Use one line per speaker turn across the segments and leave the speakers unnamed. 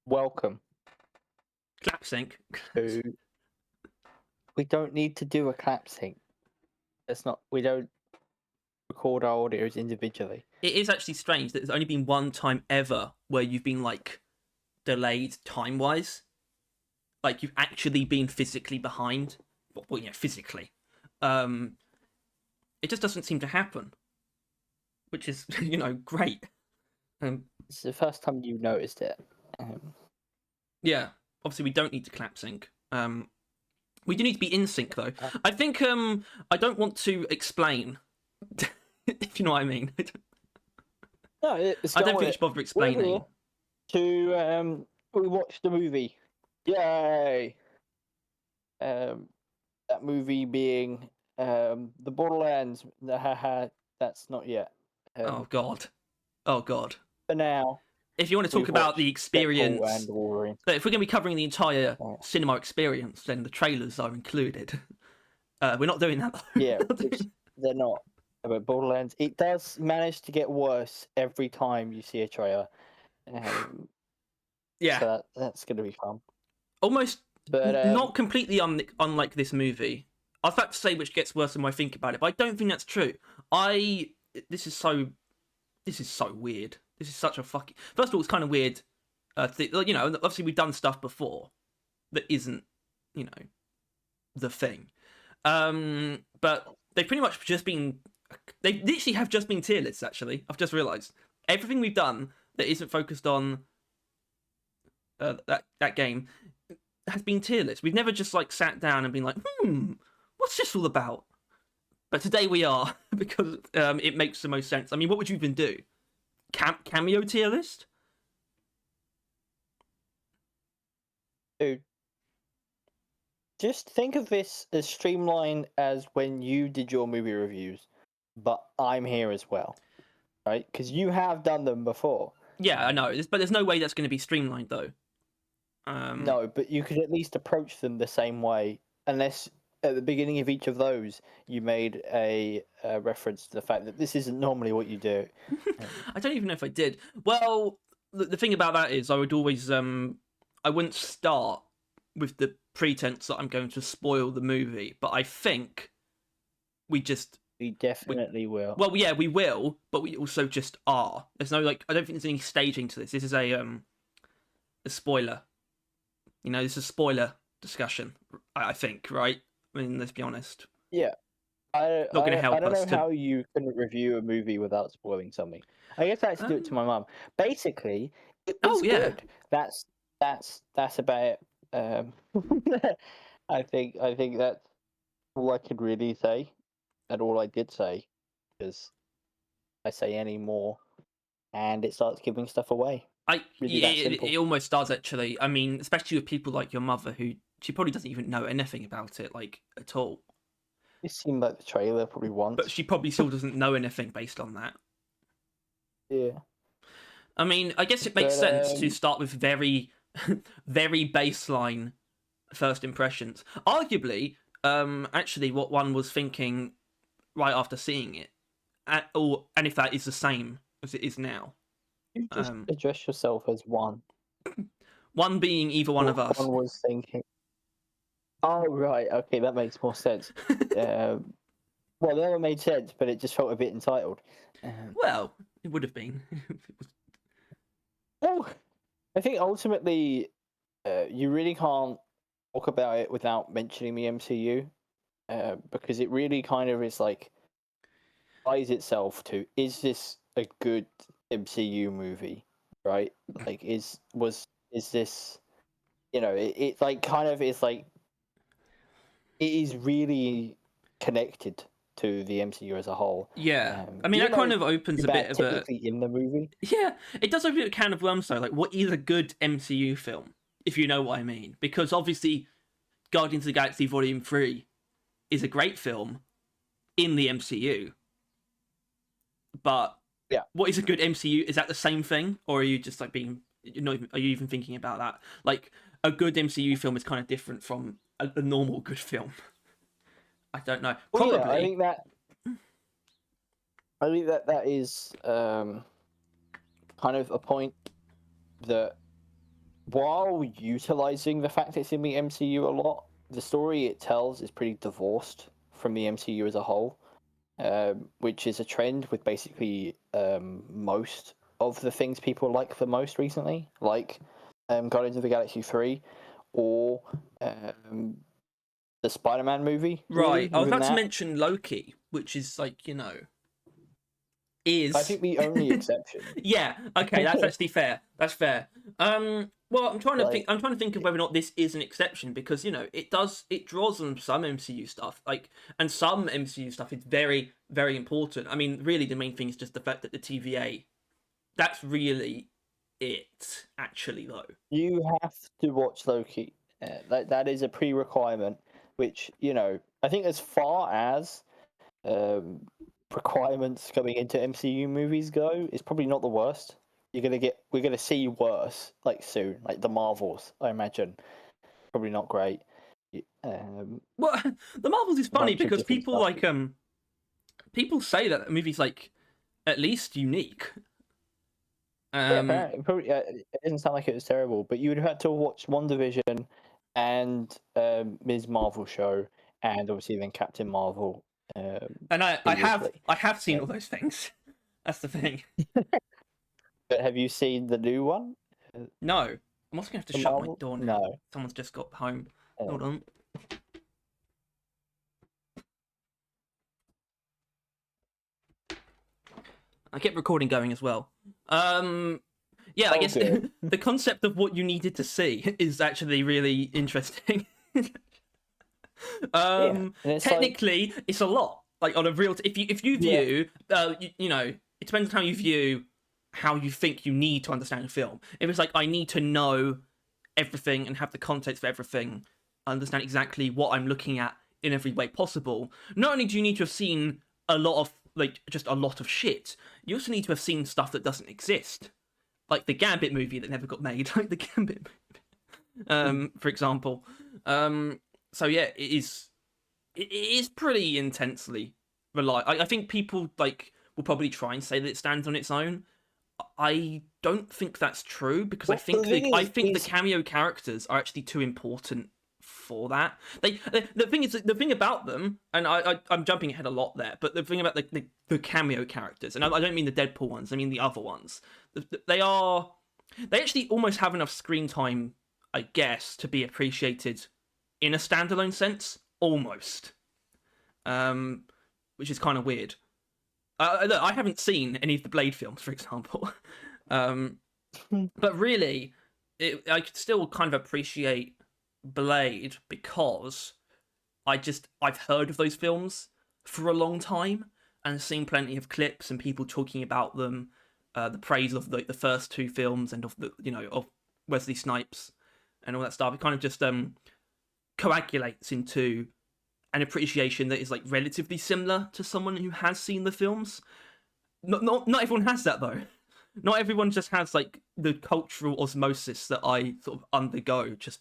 Welcome
Clap sync.
to. We don't need to do a clap sync. That's not. We don't record our audios individually.
It is actually strange that there's only been one time ever where you've been like delayed time wise. Like you've actually been physically behind. Well, physically. It just doesn't seem to happen. Which is, great.
It's the first time you noticed it.
Yeah. Obviously we don't need to clap sync. We do need to be in sync though. I think I don't want to explain if you know what I mean.
No,
I don't think we should bother explaining.
We watched the movie. Yay! That movie being the Borderlands. That's not yet.
Oh god.
For now,
if you want to talk about the experience,
Deadpool and Wolverine.
But if we're going to be covering the entire cinema experience, then the trailers are included. We're not doing that though.
Yeah, they're not. But Borderlands, it does manage to get worse every time you see a trailer.
Yeah,
so that's going to be fun.
Almost, but not completely unlike this movie. I was about to say which gets worse the more I think about it, but I don't think that's true. This is so weird. This is such a fucking. First of all, it's kind of weird. Obviously we've done stuff before that isn't, the thing. But they've pretty much just been. They literally have just been tier lists. Actually, I've just realised everything we've done that isn't focused on that game has been tier lists. We've never just like sat down and been like, what's this all about? But today we are because it makes the most sense. I mean, what would you even do? Cameo tier list?
Dude, just think of this as streamlined as when you did your movie reviews, but I'm here as well, right? Because you have done them before.
Yeah, I know, but there's no way that's going to be streamlined though.
No, but you could at least approach them the same way, unless at the beginning of each of those you made a reference to the fact that this isn't normally what you do.
I don't even know if I did. Well, the thing about that is I would always I wouldn't start with the pretense that I'm going to spoil the movie, but I think we
definitely will.
Well, yeah, we will, but we also just are. There's no I don't think there's any staging to this. This is a spoiler. This is a spoiler discussion. I think, right? I mean, let's be honest.
Yeah. Not
going to help us.
I don't know how you can review a movie without spoiling something. I guess I had to do it to my mum. Basically, it was good. That's about it. I think that's all I could really say, and all I did say, because I say any more, and it starts giving stuff away.
It almost does actually. I mean, especially with people like your mother, who she probably doesn't even know anything about it, at all.
It seemed like the trailer probably once,
but she probably still doesn't know anything based on that.
Yeah.
I mean, I guess it makes sense to start with very, very baseline first impressions. Arguably, actually, what one was thinking right after seeing it, and if that is the same as it is now.
You just address yourself as one.
One being either one of us.
One was thinking. Oh right, okay, that makes more sense. Well, that never made sense, but it just felt a bit entitled.
Well, it would have been.
Well, I think ultimately, you really can't talk about it without mentioning the MCU, because it really kind of is ties itself to: is this a good MCU movie? Right? Is this? It kind of is it is really really to the MCU as a whole.
Yeah, I mean that kind of opens a bit of a
in the movie.
Yeah, it does open a can of worms though. What is a good MCU film, if you know what I mean? Because obviously, Guardians of the Galaxy Volume 3 is a great film in the MCU. But
yeah,
what is a good MCU? Is that the same thing, or are you just are you even thinking about that? A good MCU film is kind of different from a normal good film. I don't know. Probably.
Well, yeah, I think that is kind of a point that while utilizing the fact it's in the MCU a lot, the story it tells is pretty divorced from the MCU as a whole, which is a trend with basically most of the things people like the most recently, like Guardians of the Galaxy 3 or the Spider-Man movie.
Right.
Really,
I was
even
about to
that.
mention Loki, which is like,
I
is
think the only exception.
yeah, okay, that's actually fair. That's fair. Well, I'm trying to think.
Like,
I'm trying to think of whether or not this is an exception because it draws on some MCU stuff, and some MCU stuff is very, very important. I mean, really, the main thing is just the fact that the TVA. That's really it, actually, though.
you have to watch Loki. That is a pre-requirement. Which I think as far as um, requirements going into MCU movies go, is probably not the worst. We're gonna see worse like soon, like the Marvels. I imagine probably not great.
Well, the Marvels is
A
funny
bunch of
because
different
people
stuff.
people say that the movie's like at least unique.
Yeah, apparently, probably, it doesn't sound like it was terrible, but you would have had to watch WandaVision and Ms. Marvel show, and obviously then Captain Marvel
And
previously.
I have seen all those things. That's the thing.
But have you seen the new one,
No, I'm also gonna have to
the
shut my
Marvel?
door now.
No.
Someone's just got home. Hold
Um,
on. I kept recording going as well. Yeah, I
oh,
guess
good.
the concept of what you needed to see is actually really interesting.
Yeah, and it's like,
Technically, it's a lot. Like on a real, if you
yeah,
view, it depends on how you view how you think you need to understand a film. If it's like I need to know everything and have the context for everything, understand exactly what I'm looking at in every way possible. Not only do you need to have seen a lot of just a lot of shit, you also need to have seen stuff that doesn't exist, like the Gambit movie that never got made, like the Gambit for example. So yeah, it is pretty intensely I think people will probably try and say that it stands on its own. I don't think that's true because
well, the thing
I
is,
think the cameo characters are actually too important for that. The thing about them, and I'm jumping ahead a lot there, but the thing about the cameo characters, and I don't mean the Deadpool ones, I mean the other ones. They actually almost have enough screen time, I guess, to be appreciated in a standalone sense, almost. Which is kind of weird. Look, I haven't seen any of the Blade films, for example, but really, I could still kind of appreciate Blade because I've heard of those films for a long time and seen plenty of clips and people talking about them, the praise of the first two films and of of Wesley Snipes and all that stuff. It kind of just coagulates into an appreciation that is like relatively similar to someone who has seen the films. Not everyone has that though. Not everyone just has like the cultural osmosis that I sort of undergo just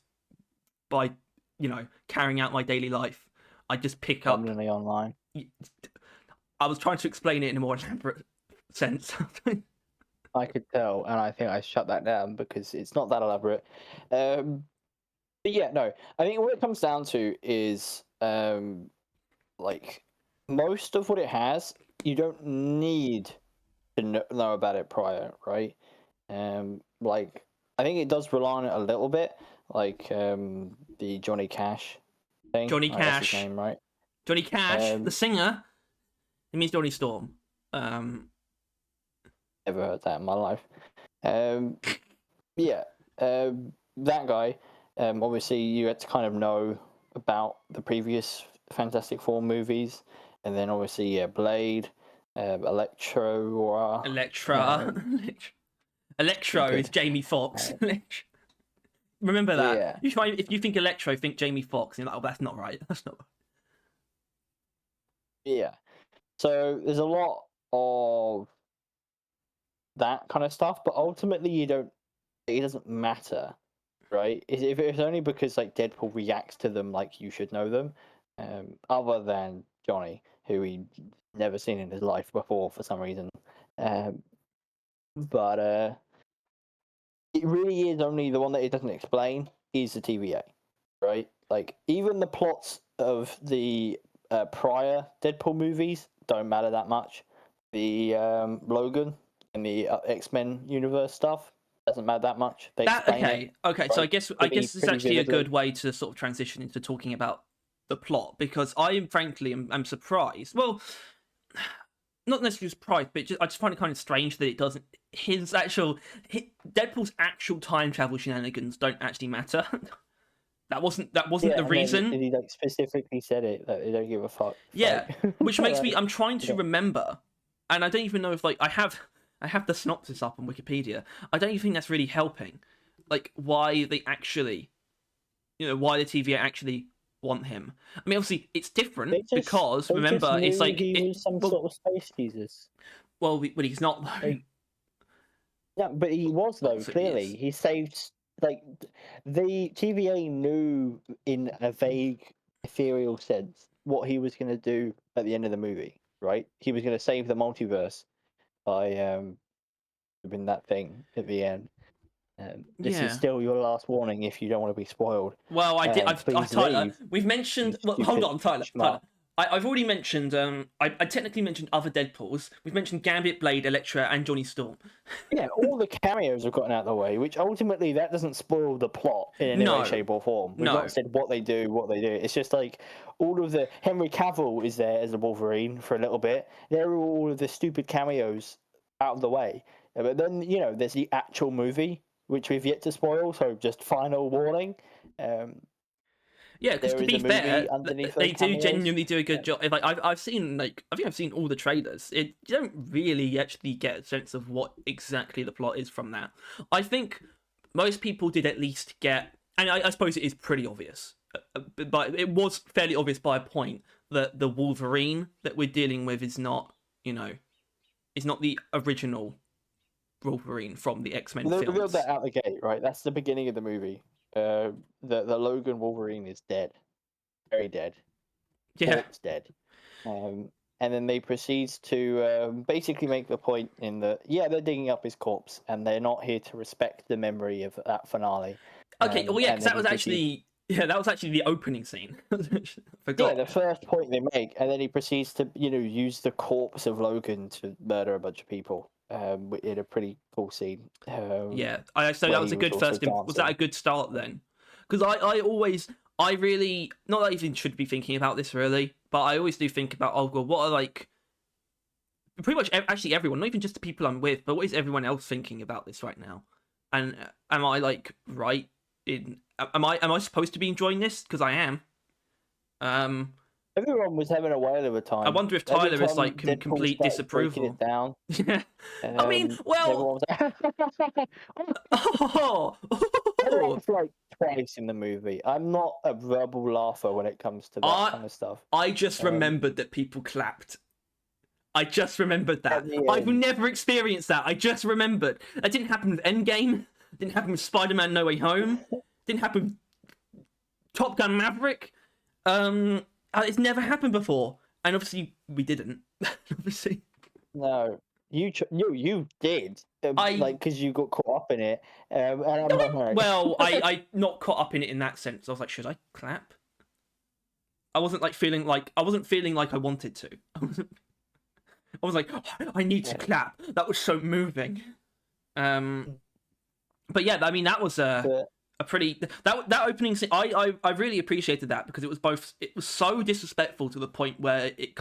by carrying out my daily life. I just pick up.
permanently online.
I was trying to explain it in a more elaborate sense.
I could tell, and I think I shut that down because it's not that elaborate. But yeah, no, I think what it comes down to is like most of what it has, you don't need to know about it prior, right? Like I think it does rely on it a little bit, like the Johnny Cash thing.
Johnny
That's his
Cash.
name, right?
Johnny Cash, the singer. It means Johnny Storm.
Never heard that in my life. Yeah, that guy. Obviously, you had to kind of know about the previous Fantastic Four movies, and then obviously, yeah, Blade, Electro,
Electra. Electro is
good.
Jamie Foxx. Remember that.
Yeah,
If you think Electro, think Jamie Foxx. And you're like, oh, that's not right. That's not.
yeah. So there's a lot of that kind of stuff, but ultimately, you don't. It doesn't matter, right? If it's only because like Deadpool reacts to them like you should know them, other than Johnny, who he never seen in his life before for some reason. But it really is only the one that it doesn't explain is the TVA, right? Like even the plots of the prior Deadpool movies don't matter that much. The Logan and the X-Men universe stuff doesn't matter that much. They explain it.
Okay. So
Right?
I guess it's
Pretty
actually a
vividly.
good way to sort of transition into talking about the plot, because I am frankly am surprised. Well, not necessarily surprised, but I just find it kind of strange that it doesn't. Deadpool's actual time travel shenanigans don't actually matter. That wasn't
Yeah,
the
and then
reason.
he like specifically said it that they don't give a fuck.
Yeah, which makes me. I'm trying to
Yeah.
remember, and I don't even know if like I have the synopsis up on Wikipedia. I don't even think that's really helping. Like why they actually, why the TVA actually want him. I mean, obviously it's different because
They just
remember it's
knew
like
he was some sort of space Jesus.
well, but he's not though.
Like, yeah, but he was though.
So
Clearly, he saved. Like the TVA knew in a vague, ethereal sense what he was going to do at the end of the movie. Right? He was going to save the multiverse by doing that thing at the end. This is
Yeah.
still your last warning if you don't want to be spoiled.
Well, I did.
Please
Tyler,
leave.
we've
You
mentioned. Well, hold
stupid
on, Tyler.
schmuck.
I've already mentioned. I technically mentioned other Deadpools. We've mentioned Gambit, Blade, Elektra, and Johnny Storm.
Yeah, all the cameos have gotten out of the way, which ultimately that doesn't spoil the plot in any
No.
way, shape, or form. We've
No.
not said what they do. It's just like all of the Henry Cavill is there as a Wolverine for a little bit. There are all of the stupid cameos out of the way. But then there's the actual movie, which we've yet to spoil. So just final warning.
Yeah, because
There
to
is
be
a movie
fair,
underneath
they
those
do
cameos.
genuinely do a good job. Like I've seen I think I've seen all the trailers. You don't really actually get a sense of what exactly the plot is from that. I think most people did at least get, and I suppose it is pretty obvious, but it was fairly obvious by a point that the Wolverine that we're dealing with is not, is not the original Wolverine from the X-Men
They revealed
films.
that out the gate, right? That's the beginning of the movie. The Logan Wolverine is dead, very dead,
Yeah.
corpse dead. And then they proceed to basically make the point in that they're digging up his corpse and they're not here to respect the memory of that finale.
Okay. Well, yeah,
and
because
then
that was actually the opening scene. Forgot.
Yeah, the first point they make, and then he proceeds to use the corpse of Logan to murder a bunch of people. In a pretty cool scene.
Yeah, so
where
that was
he
a good
also
first. Was that a
dancing.
good start then? Because I really, not that I even should be thinking about this really, but I always do think about, oh well, what are like pretty much actually everyone, not even just the people I'm with, but what is everyone else thinking about this right now? And am I like right in? Am I supposed to be enjoying this? Because I am.
Everyone was having a whale of a time.
I wonder if
Every
Tyler is
time
like
Deadpool
complete
started breaking
disapproval.
it down,
Yeah. I mean, well.
everyone was like, I laughed like twice in the movie. I'm not a verbal laugher when it comes to that kind of stuff.
I just remembered that people clapped. I just remembered that. I've never experienced that. I just remembered. That didn't happen with Endgame. Didn't happen with Spider-Man No Way Home. Didn't happen with Top Gun Maverick. It's never happened before. And obviously we didn't. Obviously.
No. You did. Like, because you got caught up in it. And I'm not like...
Well, I not caught up in it in that sense. I was like, should I clap? I wasn't feeling like I wanted to. I was like, oh, I need to clap. That was so moving. But yeah, I mean, that was a pretty that opening scene. I really appreciated that because it was so disrespectful to the point where it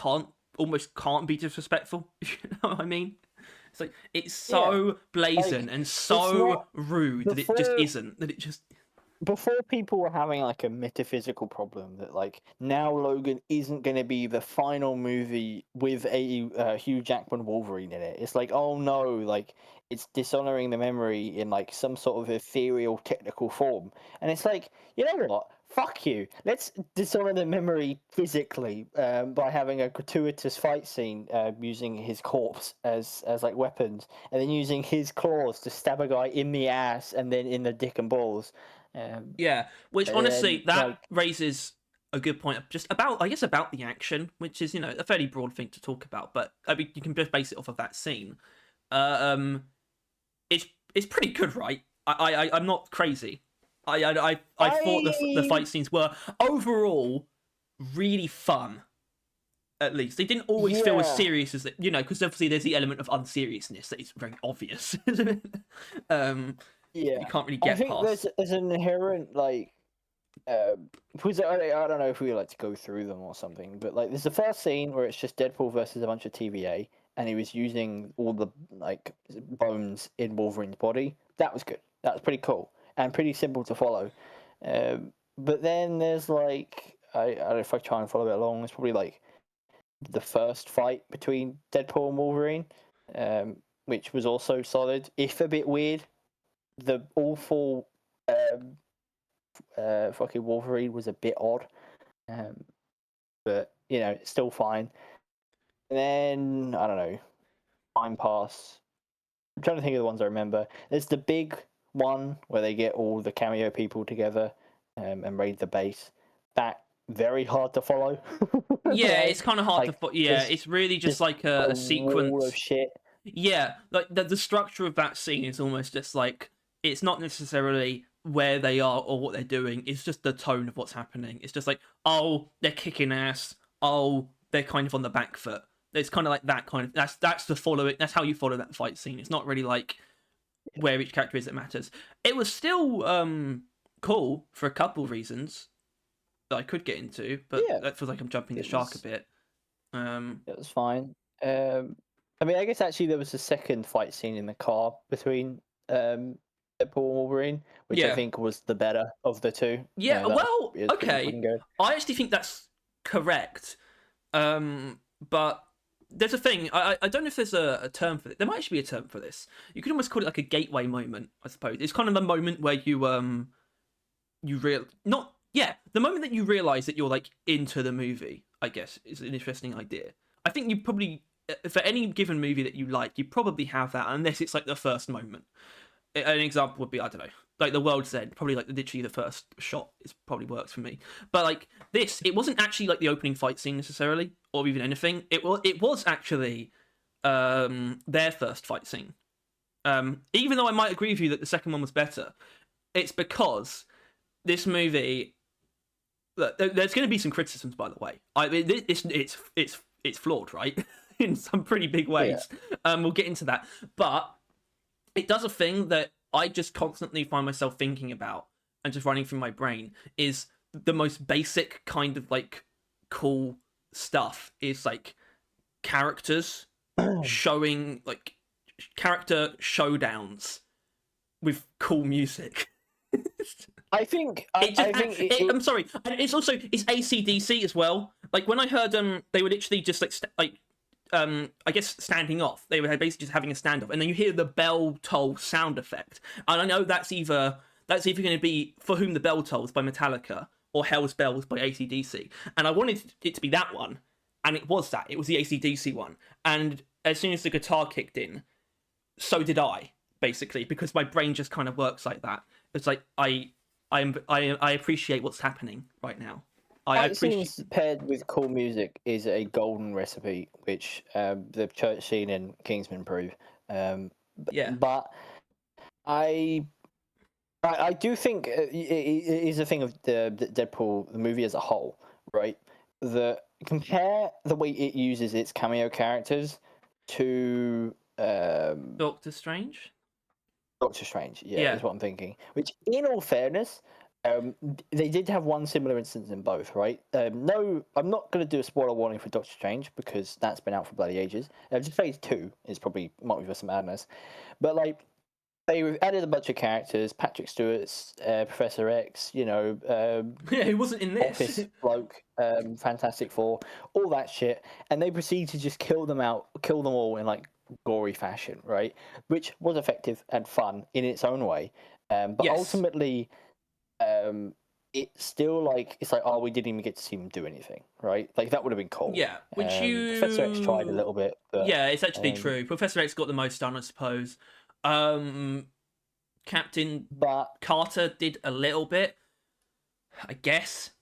almost can't be disrespectful. If you know what I mean? It's like it's so blazing and so rude that it just isn't. That it just.
Before people were having like a metaphysical problem that like now Logan isn't going to be the final movie with a Hugh Jackman Wolverine in it. It's like, oh no, like it's dishonoring the memory in like some sort of ethereal technical form. And it's like, you know what? Fuck you. Let's dishonor the memory physically by having a gratuitous fight scene using his corpse as like weapons, and then using his claws to stab a guy in the ass and then in the dick and balls.
Yeah, which honestly that raises a good point just about the action, which is a fairly broad thing to talk about, but I mean you can just base it off of that scene. It's pretty good, right? I'm not crazy. I thought the fight scenes were overall really fun. At least they didn't always feel as serious as that, because obviously there's the element of unseriousness that is very obvious. You can't really get
I think
past.
there's an inherent because I don't know if we like to go through them or something, but like there's the first scene where it's just Deadpool versus a bunch of TVA, and he was using all the like bones in Wolverine's body. That was good. That was pretty cool and pretty simple to follow. But then there's like I don't know if I try and follow it along. It's probably like the first fight between Deadpool and Wolverine, which was also solid, if a bit weird. The awful fucking Wolverine was a bit odd, but it's still fine. And then I don't know, time pass. I'm trying to think of the ones I remember. There's the big one where they get all the cameo people together and raid the base. That very hard to follow.
Yeah, it's kind of hard
like,
to. Yeah, it's really just like a sequence
wall of shit.
Yeah, like the structure of that scene is almost just like it's not necessarily where they are or what they're doing. It's just the tone of what's happening. It's just like, oh, they're kicking ass. Oh, they're kind of on the back foot. It's kind of like that kind of. That's the following. That's how you follow that fight scene. It's not really like where each character is that matters. It was still cool for a couple of reasons that I could get into, but that feels like I'm jumping the shark a bit.
It was fine. I mean, I guess actually there was a second fight scene in the car between Deadpool and Wolverine, which I think was the better of the two.
Yeah, well, okay. I actually think that's correct. But there's a thing. I don't know if there's a term for it. There might actually be a term for this. You could almost call it like a gateway moment, I suppose. It's kind of the moment where the moment that you realize that you're like into the movie, I guess, is an interesting idea. I think you probably, for any given movie that you like, you probably have that, unless it's like the first moment. An example would be, I don't know, like The World's End, probably like literally the first shot is probably works for me. But like this, it wasn't actually like the opening fight scene necessarily, or even anything. It was actually their first fight scene. Even though I might agree with you that the second one was better, it's because this movie. Look, there's going to be some criticisms, by the way. I mean, it's flawed, right? In some pretty big ways. Yeah. We'll get into that, but it does a thing that I just constantly find myself thinking about and just running through my brain. Is the most basic kind of like cool stuff is like characters showing like character showdowns with cool music.
I think I'm
sorry. It's AC/DC as well. Like when I heard they were literally just I guess standing off. They were basically just having a standoff, and then you hear the bell toll sound effect. And I know that's either going to be For Whom the Bell Tolls by Metallica or Hell's Bells by AC/DC. And I wanted it to be that one, and it was that. It was the AC/DC one. And as soon as the guitar kicked in, so did I, basically, because my brain just kind of works like that. It's like I appreciate what's happening right now.
Fight scenes paired with cool music is a golden recipe, which the church scene in Kingsman prove. But I do think it is a thing of the Deadpool, the movie as a whole, right? Compare the way it uses its cameo characters to
Doctor Strange.
Doctor Strange, is what I'm thinking. Which, in all fairness, they did have one similar instance in both, right? No, I'm not going to do a spoiler warning for Doctor Strange because that's been out for bloody ages. Just Phase 2 is probably Multiverse of Madness. But, like, they've added a bunch of characters, Patrick Stewart's Professor X, who
wasn't in this.
Office bloke, Fantastic Four, all that shit. And they proceed to just kill them all in, like, gory fashion, right? Which was effective and fun in its own way. But ultimately, it's still like it's like, oh, we didn't even get to see him do anything, right? Like that would have been cool.
Yeah,
Professor X tried a little bit, but
it's actually true. Professor X got the most done, I suppose. Captain Carter did a little bit, I guess.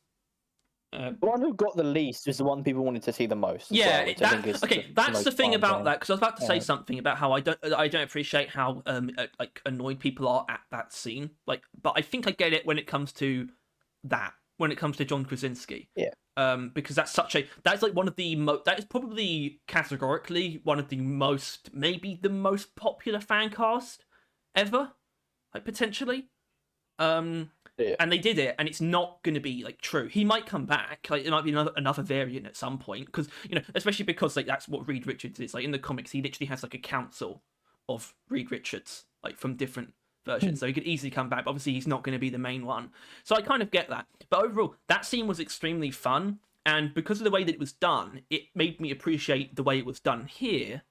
The one who got the least was the one people wanted to see the most.
Yeah,
which I think is
that's the thing about
thing.
that, because I was about to say something about how I don't appreciate how like annoyed people are at that scene. Like, but I think I get it when it comes to that. When it comes to John Krasinski.
Yeah.
Because that's like one of the that is probably categorically one of the most, maybe the most popular fan cast ever, like potentially.
Yeah.
And they did it, and it's not going to be like true. He might come back, like it might be another variant at some point, because especially because like that's what Reed Richards is. Like in the comics, he literally has like a council of Reed Richards, like from different versions, so he could easily come back. But obviously, he's not going to be the main one, so I kind of get that. But overall, that scene was extremely fun, and because of the way that it was done, it made me appreciate the way it was done here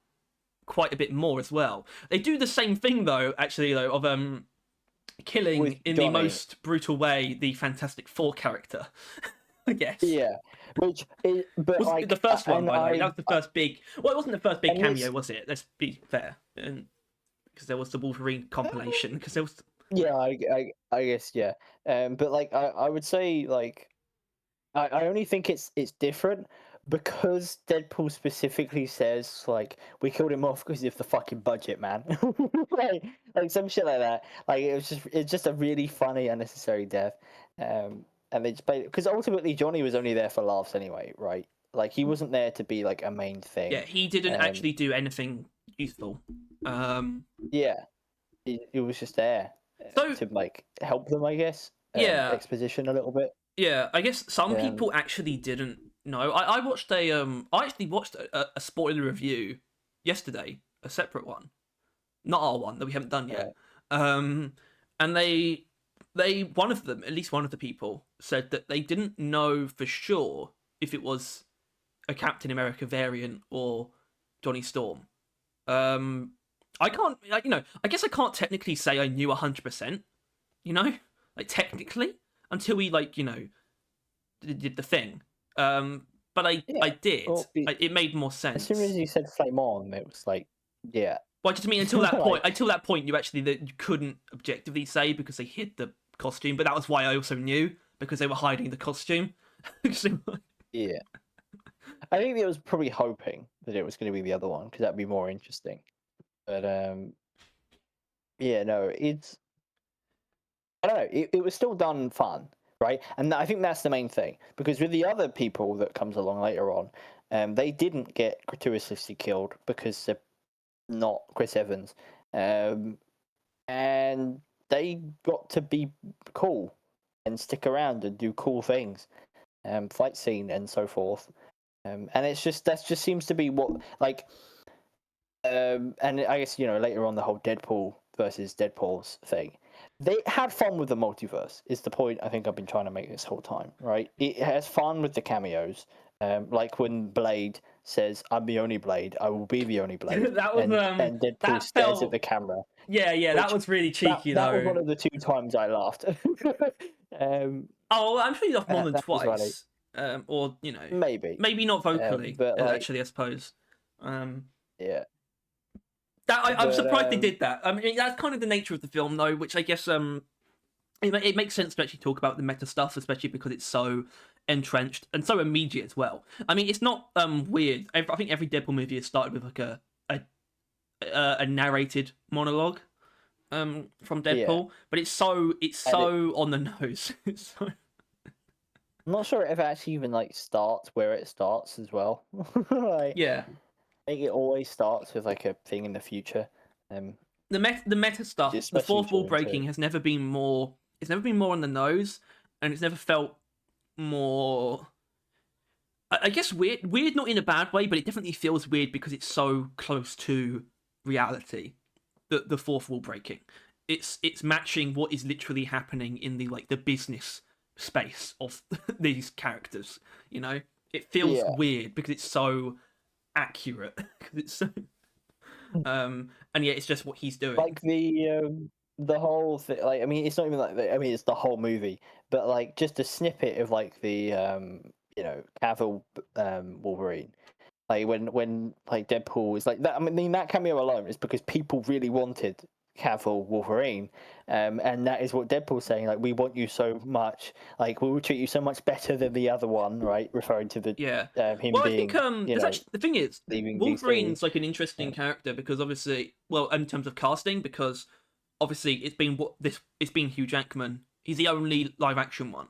quite a bit more as well. They do the same thing though, of killing in the most brutal way the Fantastic Four character, I guess.
Yeah, which is, but
was
like
the first one, by the way. That was the first big. Well, it wasn't the first big cameo, was it? Let's be fair, because there was the Wolverine compilation. Because there was.
Yeah, I guess yeah. But like I would say like I only think it's different because Deadpool specifically says like we killed him off because of the fucking budget, man. like some shit like that. Like it's just a really funny unnecessary death. And they just because ultimately Johnny was only there for laughs anyway, right? Like he wasn't there to be like a main thing.
Yeah, he didn't actually do anything useful.
Yeah, he was just there to like help them, I guess.
Yeah,
exposition a little bit.
Yeah, I guess some people actually didn't know. I watched I actually watched a spoiler review yesterday, a separate one, not our one that we haven't done yet. Right. And they one of them, at least one of the people, said that they didn't know for sure if it was a Captain America variant or Johnny Storm. I can't, I guess I can't technically say I knew 100%, like technically, until we did the thing. But I did. Well, it made more sense.
As soon as you said flame on, it was like, yeah.
Well, I just mean until that point. Until that point, you couldn't objectively say because they hid the costume. But that was why I also knew, because they were hiding the costume.
Yeah. I think it was probably hoping that it was going to be the other one because that'd be more interesting. But yeah, no, it's. I don't know. It was still done fun, right? And I think that's the main thing, because with the other people that comes along later on, they didn't get gratuitously killed because they're not Chris Evans, and they got to be cool and stick around and do cool things, fight scene and so forth, and it's just that just seems to be what like, and I guess later on the whole Deadpool versus Deadpool's thing. They had fun with the multiverse, is the point I think I've been trying to make this whole time, right? It has fun with the cameos, like when Blade says, "I'm the only Blade, I will be the only Blade."
That was,
and Deadpool stares at the camera.
Yeah, that was really cheeky,
that
though.
That was one of the 2 times I laughed.
I'm sure you laughed more than twice. Or, maybe not vocally, but actually, I suppose.
Yeah.
I'm surprised they did that. I mean, that's kind of the nature of the film, though, which I guess it makes sense to actually talk about the meta stuff, especially because it's so entrenched and so immediate as well. I mean, it's not weird. I think every Deadpool movie has started with like a narrated monologue from Deadpool, but it's so on the nose. I'm
not sure if it actually even starts where it starts as well.
Yeah.
I think it always starts with like a thing in the future.
The meta stuff, the fourth wall breaking has never been more. It's never been more on the nose, and it's never felt more. I guess weird. Weird, not in a bad way, but it definitely feels weird because it's so close to reality. The fourth wall breaking, it's matching what is literally happening in the business space of these characters. It feels weird because it's so accurate, because it's so and yeah, it's just what he's doing,
like the whole thing. Like, I mean, it's not even like it's the whole movie, but like just a snippet of like the Cavill Wolverine, like when like Deadpool is like that. I mean, that cameo alone is because people really wanted Cavill Wolverine, and that is what Deadpool's saying. Like, we want you so much. Like, we will treat you so much better than the other one, right? Referring to the him
Well, I
being,
think there's actually, the thing is,
leaving
Wolverine's
DC.
like an interesting character because obviously, well, in terms of casting, because obviously it's been Hugh Jackman. He's the only live action one.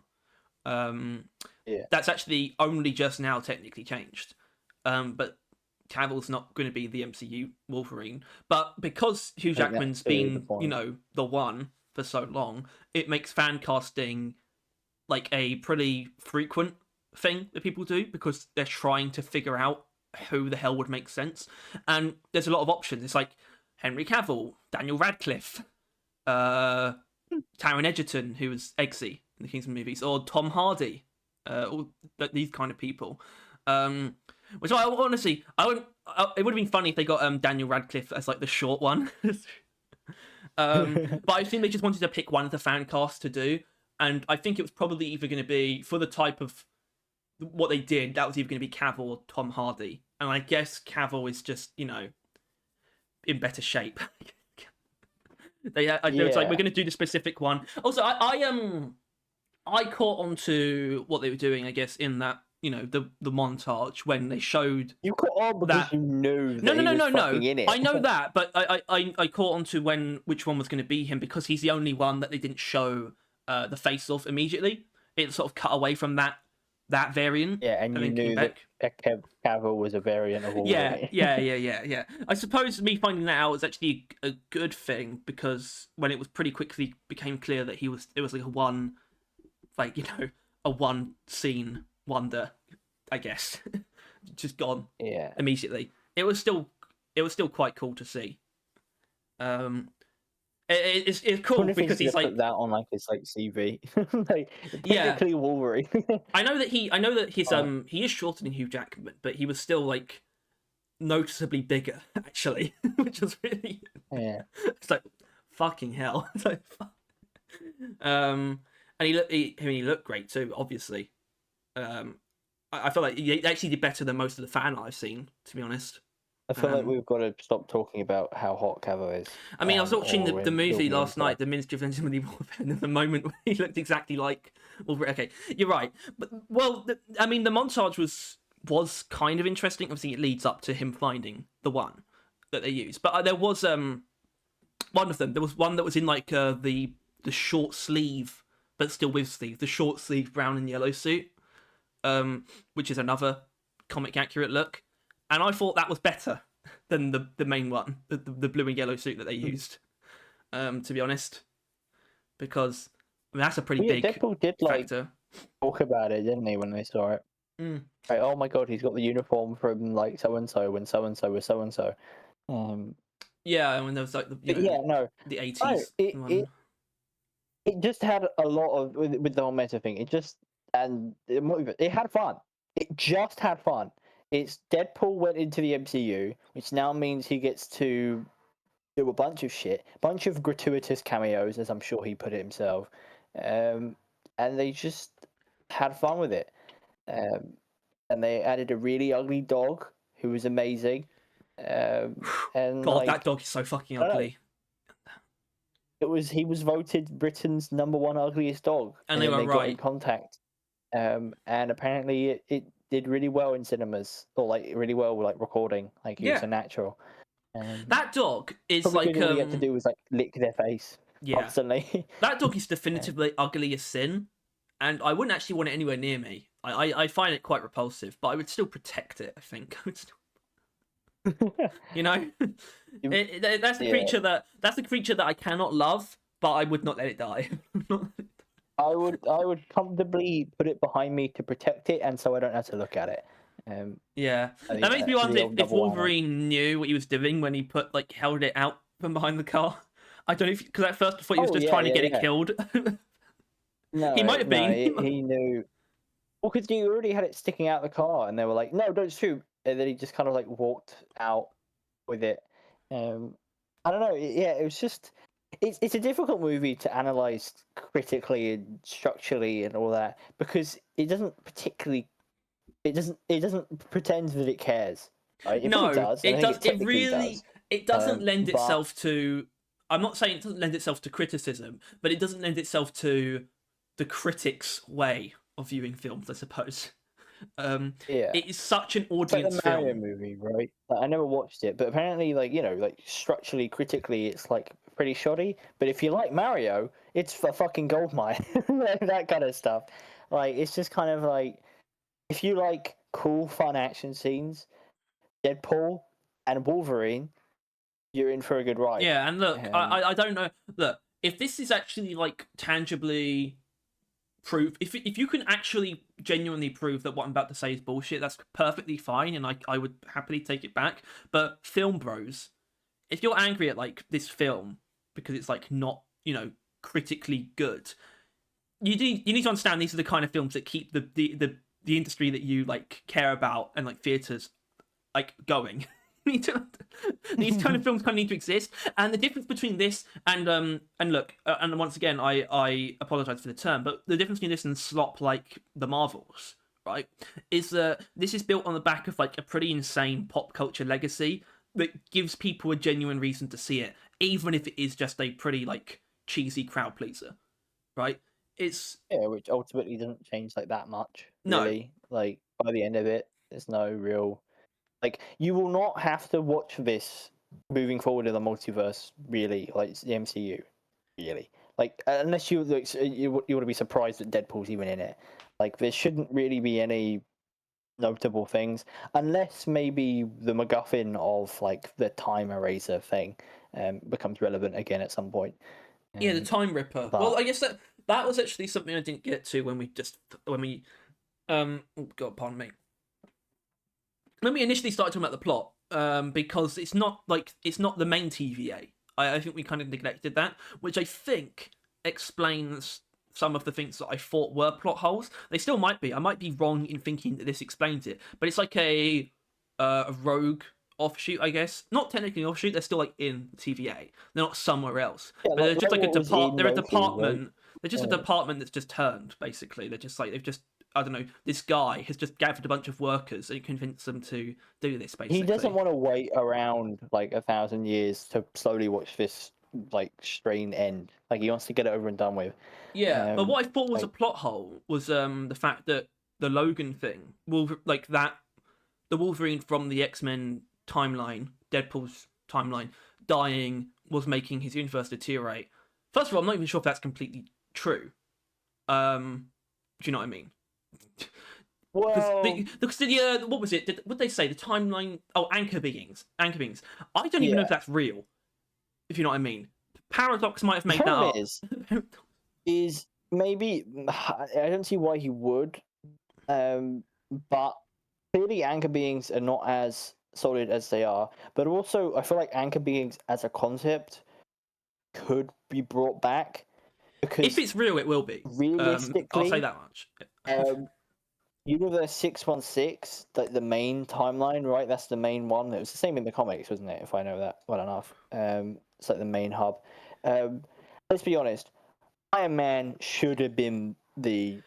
That's actually only just now technically changed. But Cavill's not going to be the MCU Wolverine. But because Hugh Jackman's been, the one for so long, it makes fan casting like a pretty frequent thing that people do because they're trying to figure out who the hell would make sense. And there's a lot of options. It's like Henry Cavill, Daniel Radcliffe, Taron Egerton, who was Eggsy in the Kingsman movies, or Tom Hardy, all these kind of people. Which I honestly, it would have been funny if they got Daniel Radcliffe as like the short one. But I think they just wanted to pick one of the fan cast to do, and I think it was probably either going to be for the type of what they did. That was either going to be Cavill or Tom Hardy, and I guess Cavill is just in better shape. It's like we're going to do the specific one. Also, I caught on to what they were doing, I guess, in that the montage when they showed
you caught on because
that
you knew that
no.
fucking in it.
I know that, but I caught on to which one was going to be him because he's the only one that they didn't show the face of immediately. It sort of cut away from that variant.
Yeah, and you knew that Cavill was a variant of Wolverine.
Yeah. I suppose me finding that out was actually a good thing because when it was pretty quickly became clear that it was like a one scene wonder, I guess, just gone.
Yeah.
Immediately. It was still quite cool to see. It's cool because he's like
put that on like his CV, like technically Wolverine.
I know that his he is shorter than Hugh Jackman, but he was still like noticeably bigger actually, which was really It's like fucking hell. It's like, and he looked great too, obviously. I feel like he actually did better than most of the fan I've seen, to be honest.
I feel like we've got to stop talking about how hot Cavill is.
I mean, I was watching the movie last night, The Ministry of Infinity Warfare, and the moment where he looked exactly like Wolverine. Okay, you're right. But the montage was kind of interesting. Obviously, it leads up to him finding the one that they use. But there was one of them. There was one that was in like the short sleeve, but still with sleeve, the short sleeve brown and yellow suit, which is another comic accurate look. And I thought that was better than the main one, the blue and yellow suit that they used, to be honest. Because that's a pretty big
Deadpool did
factor.
Talk about it, didn't he, when they saw it? Like, oh my god, he's got the uniform from like so and so when so and so was so and so.
Yeah, when there was like the 80s.
No, it just had a lot of with the whole meta thing. It had fun. It just had fun. It's Deadpool went into the MCU, which now means he gets to do a bunch of shit, bunch of gratuitous cameos, as I'm sure he put it himself, and they just had fun with it. And they added a really ugly dog who was amazing. And
God, that dog is so fucking ugly.
He was voted Britain's #1 ugliest dog,
and they were
got in contact. And apparently it did really well in cinemas, or like really well like recording. Like he was a natural.
That dog is
like
all
you had to do was like lick their face constantly.
That dog is definitively ugly as sin, and I wouldn't actually want it anywhere near me. I find it quite repulsive, but I would still protect it. I think. That's the creature that I cannot love, but I would not let it die.
I would comfortably put it behind me to protect it, and so I don't have to look at it.
That makes me wonder if Wolverine knew what he was doing when he held it out from behind the car. I don't know because at first I thought he was just trying to get it killed.
No,
he might have been.
He knew. Well, because you already had it sticking out the car, and they were like, "No, don't shoot," and then he just kind of like walked out with it. I don't know. It was just. It's a difficult movie to analyze critically and structurally and all that because it doesn't particularly. It doesn't pretend that it cares. Right?
It does. It does. It really. It doesn't lend itself to I'm not saying it doesn't lend itself to criticism, but it doesn't lend itself to the critics' way of viewing films, I suppose.
Yeah.
It is such an
It's like
audience
the Mario
film.
movie, right? Like, I never watched it, but apparently, like, like structurally, critically, it's like pretty shoddy. But if you like Mario, it's a fucking goldmine. That kind of stuff. Like, it's just kind of like if you like cool, fun action scenes, Deadpool and Wolverine, you're in for a good ride.
Yeah, and look, I don't know. Look, if this is actually like tangibly prove, if you can actually genuinely prove that what I'm about to say is bullshit, that's perfectly fine, and I would happily take it back. But film bros, if you're angry at like this film because it's like not critically good, you need to understand these are the kind of films that keep the industry that you like care about and like theaters like going. These kind of films kind of need to exist, and the difference between this and look, and once again, I apologize for the term, but the difference between this and slop like the Marvels, right, is that this is built on the back of like a pretty insane pop culture legacy that gives people a genuine reason to see it, even if it is just a pretty like cheesy crowd pleaser, right? It's
which ultimately doesn't change like that much,
no,
really. Like by the end of it, there's no real like you will not have to watch this moving forward in the multiverse, really, like it's the MCU, really. Like unless you like, you want to be surprised that Deadpool's even in it. Like there shouldn't really be any notable things, unless maybe the MacGuffin of like the time eraser thing becomes relevant again at some point.
yeah, the Time Ripper. Well,
But
I guess that was actually something I didn't get to when we oh god, pardon me. When we initially started talking about the plot, because it's not the main TVA. I think we kind of neglected that, which I think explains some of the things that I thought were plot holes. They still might be. I might be wrong in thinking that this explains it, but it's like a rogue offshoot, I guess. Not technically offshoot. They're still like in TVA. They're not somewhere else.
yeah,
But they're just like a
what was in
They're a
Loki, right?
department. They're just a department that's just turned. Basically, they're just like they've just. I don't know. This guy has just gathered a bunch of workers and convinced them to do this. Basically,
He doesn't want to wait around like 1,000 years to slowly watch this like strain end. Like he wants to get it over and done with.
Yeah, but what I thought was a
Like
plot hole was the fact that the Logan thing, like that, the Wolverine from the X-Men timeline, Deadpool's timeline, dying was making his universe deteriorate. First of all, I'm not even sure if that's completely true. Do you know what I mean?
well,
Because what was it? What did they say? The timeline. Oh, anchor beings. Anchor beings. I don't even know
yeah.
if that's real. If you know what I mean. Paradox might have
The
made that
problem
up.
is maybe I don't see why he would. But clearly anchor beings are not as solid as they are. But also, I feel like anchor beings as a concept could be brought back because
If it's real, it will be.
realistically,
I'll say that much.
Universe 616, like the main timeline, right? That's the main one. It was the same in the comics, wasn't it? If I know that well enough. It's like the main hub. Let's be honest. Iron Man should have been the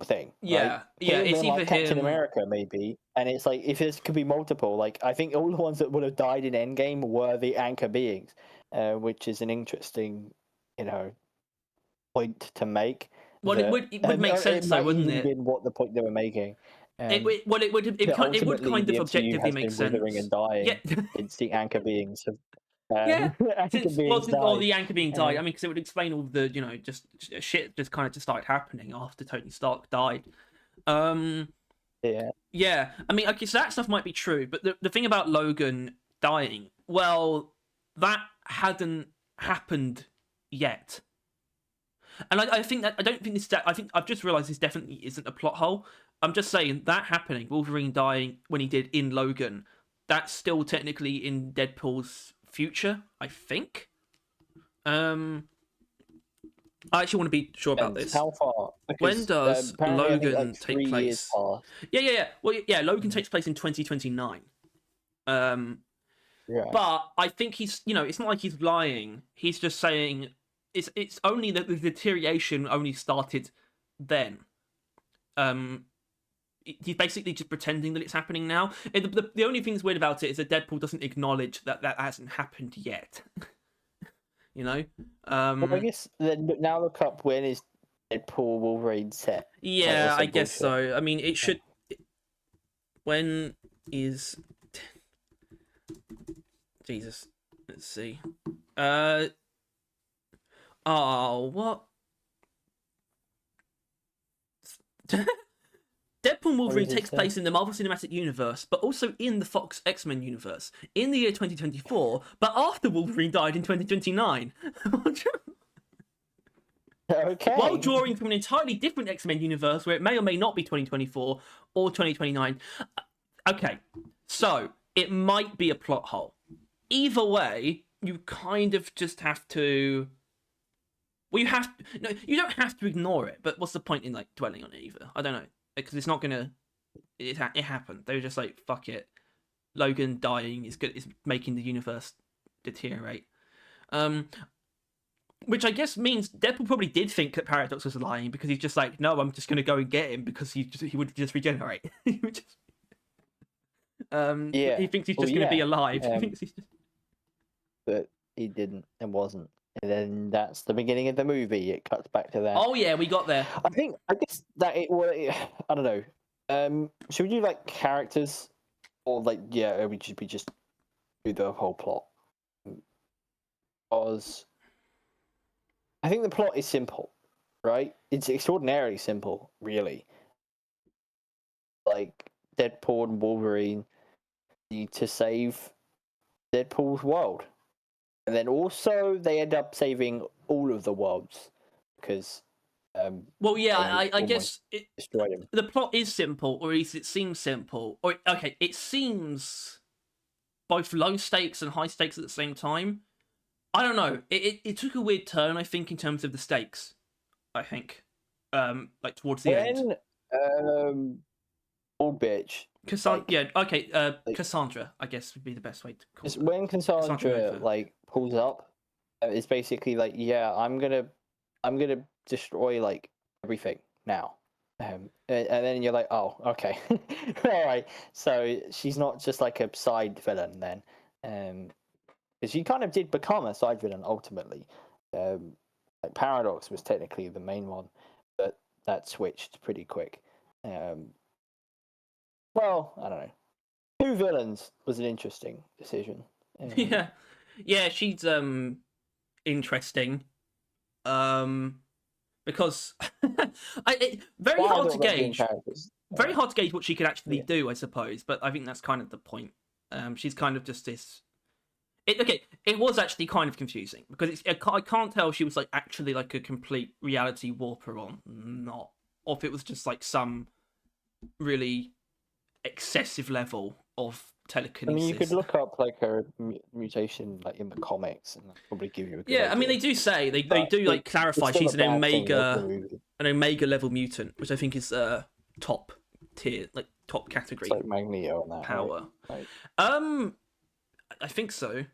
thing,
Yeah,
right?
yeah.
Him
It's
and
either
like Captain
him.
America, maybe. And it's like if this could be multiple, like I think all the ones that would have died in Endgame were the anchor beings, which is an interesting, you know, point to make.
Well, it would make
It
sense though,
might
wouldn't
even
it?
been what the point they were making.
It would
Ultimately,
kind
the
of
MCU
objectively
has
make
been withering and
sense. Yeah,
dying since the anchor beings have
yeah.
anchor beings
Well,
died.
the anchor being died. I mean, because it would explain all the just shit just kind of just started happening after Tony Stark died. Um,
Yeah,
yeah. I mean, okay, so that stuff might be true, but the thing about Logan dying, well, that hadn't happened yet. And I think that I don't think this. I think I've just realised this definitely isn't a plot hole. I'm just saying that happening, Wolverine dying when he did in Logan, that's still technically in Deadpool's future. I think. I actually want to be sure about
and
this.
how far?
When
Because
does
apparently, I think
Logan
like
take
3 years
place?
passed.
Yeah. Well, yeah, Logan takes place in 2029.
Yeah,
But I think it's not like he's lying. He's just saying it's only that the deterioration only started then. Um, he's basically just pretending that it's happening now. The only thing that's weird about it is that Deadpool doesn't acknowledge that that hasn't happened yet. You know.
Well, I guess then now look up when is Deadpool Wolverine set.
Yeah, I guess so. I mean, it should. When is Jesus? Let's see. Oh, what? Deadpool and Wolverine takes place in the Marvel Cinematic Universe, but also in the Fox X-Men universe in the year 2024, but after Wolverine died in 2029.
Okay.
While drawing from an entirely different X-Men universe where it may or may not be 2024 or 2029. Okay, so it might be a plot hole. Either way, you kind of just have to... Well, you don't have to ignore it, but what's the point in, like, dwelling on it either? I don't know. Because it's not gonna... It happened. They were just like, fuck it. Logan dying is good. It's making the universe deteriorate. Which I guess means Deadpool probably did think that Paradox was lying, because he's just like, no, I'm just gonna go and get him because he would just regenerate. He would just...
Yeah.
He thinks he's just gonna be alive.
But he didn't and wasn't. And then that's the beginning of the movie. It cuts back to that.
Oh yeah, we got there.
I guess that I don't know. Should we do like characters, or like we should just do the whole plot? Because I think the plot is simple, right? It's extraordinarily simple, really. Like Deadpool and Wolverine need to save Deadpool's world. And then also they end up saving all of the worlds because
well, yeah, I guess
destroyed him.
The plot is simple, or at least it seems simple. Or okay, it seems both low stakes and high stakes at the same time. I don't know. It took a weird turn, I think, in terms of the stakes. I think, like towards the end.
Old bitch.
Cassandra, I guess would be the best way to call it.
When Cassandra like pulls up, it's basically like, yeah, I'm gonna destroy like everything now, and then you're like, oh, okay, all right. So she's not just like a side villain then, because she kind of did become a side villain ultimately. Like Paradox was technically the main one, but that switched pretty quick. Well, I don't know. 2 villains was an interesting decision.
Yeah, she's interesting. Because very hard to gauge. Very hard to gauge what she could actually do, I suppose. But I think that's kind of the point. She's kind of just this. It was actually kind of confusing because I can't tell if she was like actually like a complete reality warper or not, or if it was just like some really excessive level of telekinesis.
I mean, you could look up like her mutation like in the comics and probably give you a good idea.
I mean, they do say they do like clarify she's an omega level mutant, which I think is top tier, like top category.
It's like Magneto and that
power.
Right?
I think so.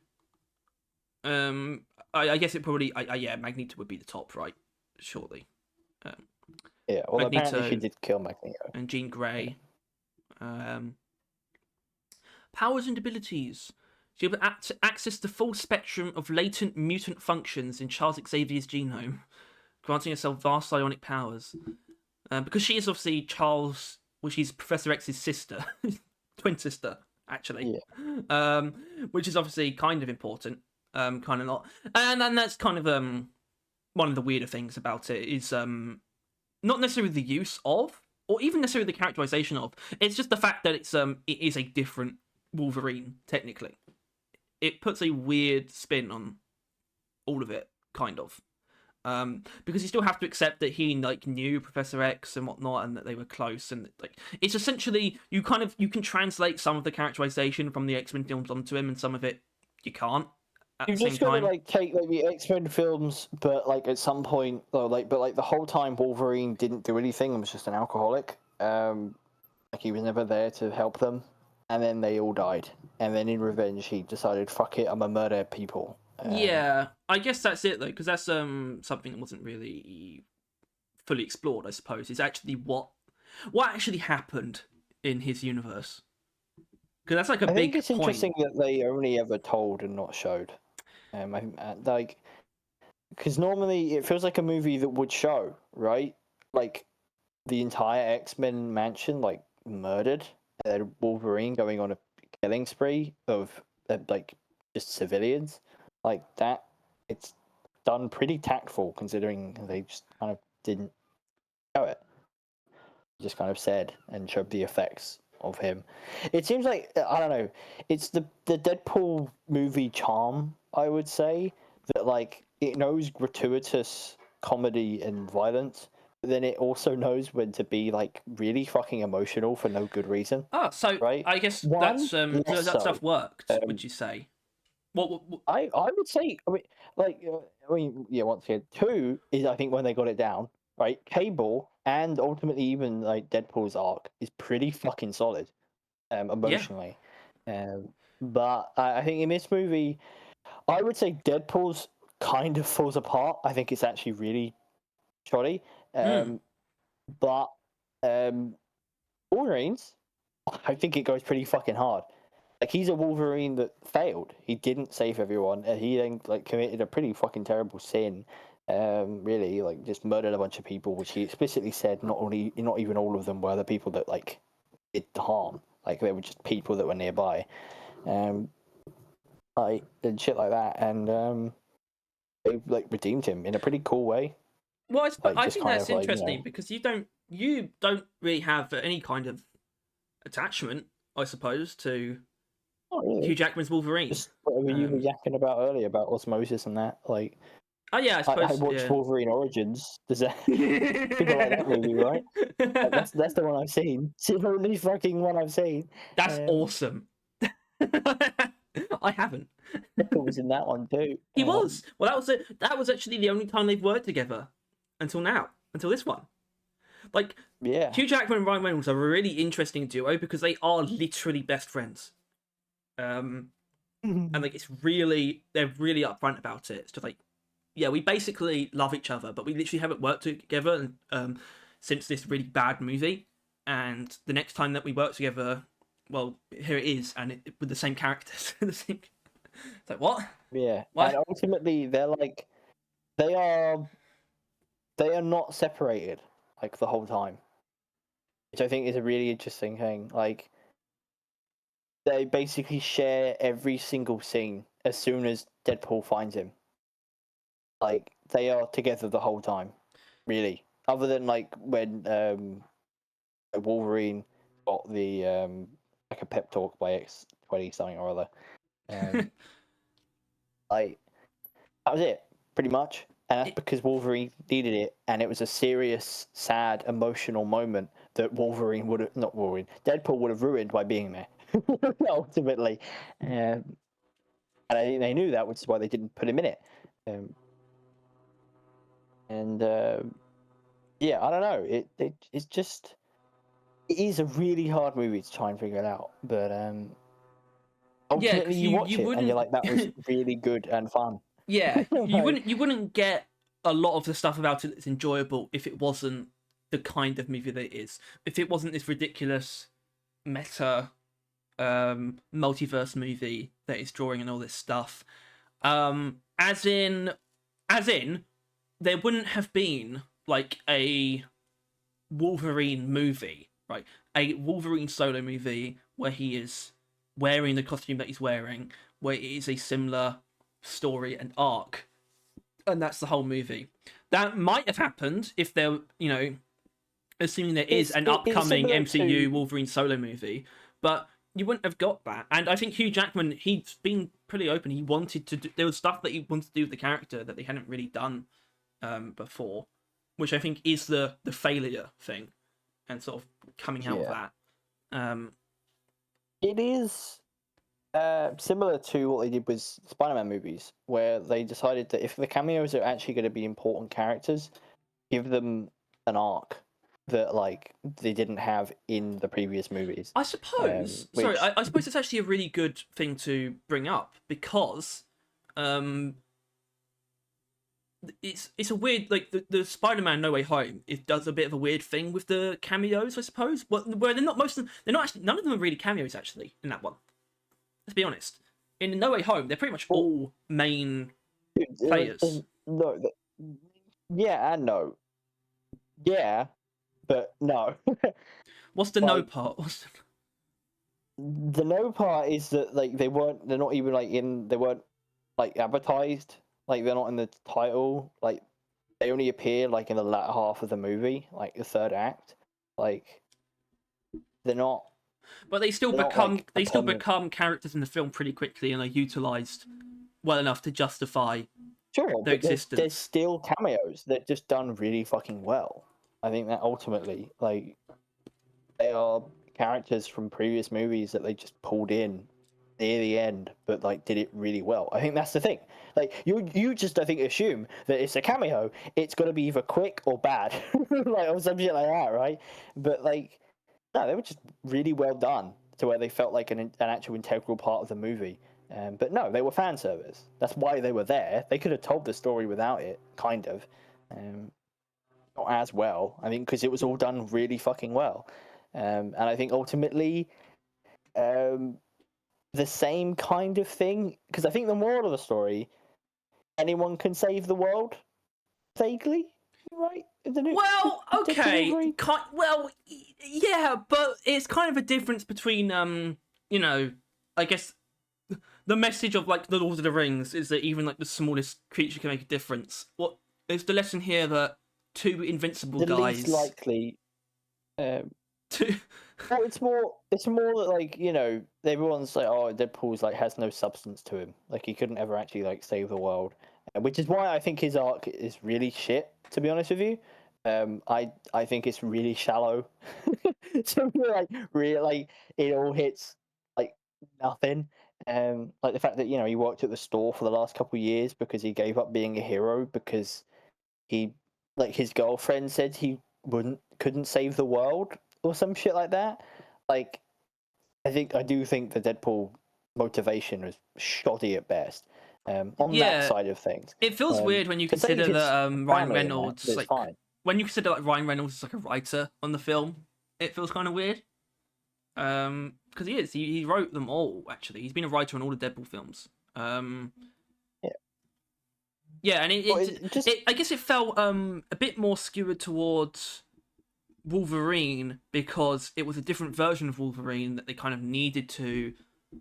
I guess it probably Magneto would be the top, right? Surely.
Yeah, well, Magneto, apparently she did kill Magneto.
And Jean Grey. Powers and abilities. She'll be able to access the full spectrum of latent mutant functions in Charles Xavier's genome, granting herself vast psionic powers. Because she is obviously she's Professor X's sister, twin sister, actually. Yeah. Which is obviously kind of important, kind of not. And that's kind of one of the weirder things about it is not necessarily the use of, or even necessarily the characterization of. It's just the fact that it is a different Wolverine, technically. It puts a weird spin on all of it, kind of. Because you still have to accept that he like knew Professor X and whatnot, and that they were close, and like it's essentially you can translate some of the characterization from the X-Men films onto him, and some of it you can't.
You've just got to like take like the X-Men films, but like at some point, though, but the whole time Wolverine didn't do anything and was just an alcoholic. Like he was never there to help them, and then they all died. And then in revenge, he decided, "Fuck it, I'm gonna murder people."
Yeah, I guess that's it though, because that's something that wasn't really fully explored. I suppose is actually what What actually happened in his universe? Because that's like a
I think
big
it's
point.
interesting that they only ever told and not showed. Like, because normally it feels like a movie that would show, right? Like the entire X-Men mansion, like murdered, and Wolverine going on a killing spree of like just civilians, like that. It's done pretty tactful considering they just kind of didn't show it. Just kind of said and showed the effects of him. It seems like I don't know. It's the Deadpool movie charm, I would say, that like it knows gratuitous comedy and violence, but then it also knows when to be like really fucking emotional for no good reason.
Oh, so
Right?
I guess
One,
that's
less
that
so.
stuff worked. Would you say? What?
I would say yeah, once again, two is I think when they got it down, right? Cable and ultimately even like Deadpool's arc is pretty fucking solid,
Yeah.
emotionally, but I think in this movie, I would say Deadpool's kind of falls apart. I think it's actually really shoddy,
Mm.
but um, Wolverine's, I think it goes pretty fucking hard. Like he's a Wolverine that failed. He didn't save everyone, and he then like committed a pretty fucking terrible sin. Really, like just murdered a bunch of people, which he explicitly said not even all of them were the people that like did the harm. Like they were just people that were nearby, um, like and shit like that, and they like redeemed him in a pretty cool way.
Well,
Like
I
just
think
kind
that's
of like
interesting because you don't really have any kind of attachment, I suppose, to
not
Hugh
really.
Jackman's Wolverine.
Just whatever you were yakking about earlier about osmosis and that. Like
Oh yeah, I
I
suppose.
watched
Yeah.
Wolverine Origins. Does that people like that movie, right? Like, that's the one I've seen. It's the only fucking one I've seen.
That's awesome. I haven't.
Deadpool was in that one too.
He was. Well, that was actually the only time they've worked together until now, until this one. Like
Yeah.
Hugh Jackman and Ryan Reynolds are a really interesting duo because they are literally best friends. And like they're really upfront about it. It's just like, yeah, we basically love each other, but we literally haven't worked together since this really bad movie. And the next time that we work together, well, here it is, and with the same characters. It's like what?
Yeah.
What?
And ultimately, they are they are not separated like the whole time, which I think is a really interesting thing. Like they basically share every single scene as soon as Deadpool finds him. Like they are together the whole time, really. Other than like when Wolverine got the like a pep talk by X20 something or other. Like that was it, pretty much. And that's because Wolverine needed it, and it was a serious, sad, emotional moment that Wolverine would have not Wolverine, Deadpool would have ruined by being there. Ultimately, and I think they knew that, which is why they didn't put him in it. Um, and yeah, I don't know. It's just it is a really hard movie to try and figure it out, but
Yeah,
ultimately
because
you watch
you
it and you're
wouldn't.
like, that was really good and fun.
Yeah,
Like,
you wouldn't get a lot of the stuff about it that's enjoyable if it wasn't the kind of movie that it is. If it wasn't this ridiculous meta multiverse movie that is drawing and all this stuff. As in there wouldn't have been like a Wolverine movie, right? A Wolverine solo movie where he is wearing the costume that he's wearing, where it is a similar story and arc, and that's the whole movie. That might have happened if there, assuming there is an
it's
upcoming
similar
MCU
to
Wolverine solo movie, but you wouldn't have got that. And I think Hugh Jackman, he's been pretty open. He wanted to do, there was stuff that he wanted to do with the character that they hadn't really done before, which I think is the failure thing, and sort of coming out of that.
It is similar to what they did with Spider-Man movies, where they decided that if the cameos are actually going to be important characters, give them an arc that like they didn't have in the previous movies.
I suppose. Sorry,
Which
I suppose it's actually a really good thing to bring up because it's a weird, like, the Spider-Man No Way Home. It does a bit of a weird thing with the cameos, I suppose. Where they're not they're not actually, none of them are really cameos actually in that one. Let's be honest. In No Way Home, they're pretty much all main players.
No, yeah and no. Yeah, but no.
What's the no part?
The no part is that like they're not even like they weren't like advertised, like they're not in the title, like they only appear like in the latter half of the movie, like the third act, like they're not.
But they still
Like,
become characters in the film pretty quickly, and are utilized well enough to justify their existence.
There's still cameos that just done really fucking well. I think that ultimately, like, they are characters from previous movies that they just pulled in near the end, but like did it really well. I think that's the thing. Like you just I think assume that it's a cameo. It's got to be either quick or bad, like or some shit like that, right? But like, no, they were just really well done to where they felt like an actual integral part of the movie. But no, they were fan service. That's why they were there. They could have told the story without it, kind of. Not as well, I think, because it was all done really fucking well. And I think ultimately, the same kind of thing, because I think the moral of the story, anyone can save the world, vaguely, right?
Well, okay, well, yeah, but it's kind of a difference between, you know, I guess the message of like the Lord of the Rings is that even like the smallest creature can make a difference. What is the lesson here that two invincible guys,
least likely,
two.
Well, it's more that like everyone's like, oh, Deadpool's like has no substance to him, like he couldn't ever actually like save the world, which is why I think his arc is really shit. To be honest with you, I think it's really shallow. So like really like it all hits like nothing. Like the fact that he worked at the store for the last couple of years because he gave up being a hero because he like his girlfriend said he couldn't save the world or some shit like that. Like, I do think the Deadpool motivation was shoddy at best. On that side of things,
it feels weird when you consider that Ryan Reynolds, like
fine.
When you consider like Ryan Reynolds is like a writer on the film, it feels kind of weird. Because he is, he wrote them all. Actually, he's been a writer on all the Deadpool films. Yeah, and I guess it felt a bit more skewed towards Wolverine because it was a different version of Wolverine that they kind of needed to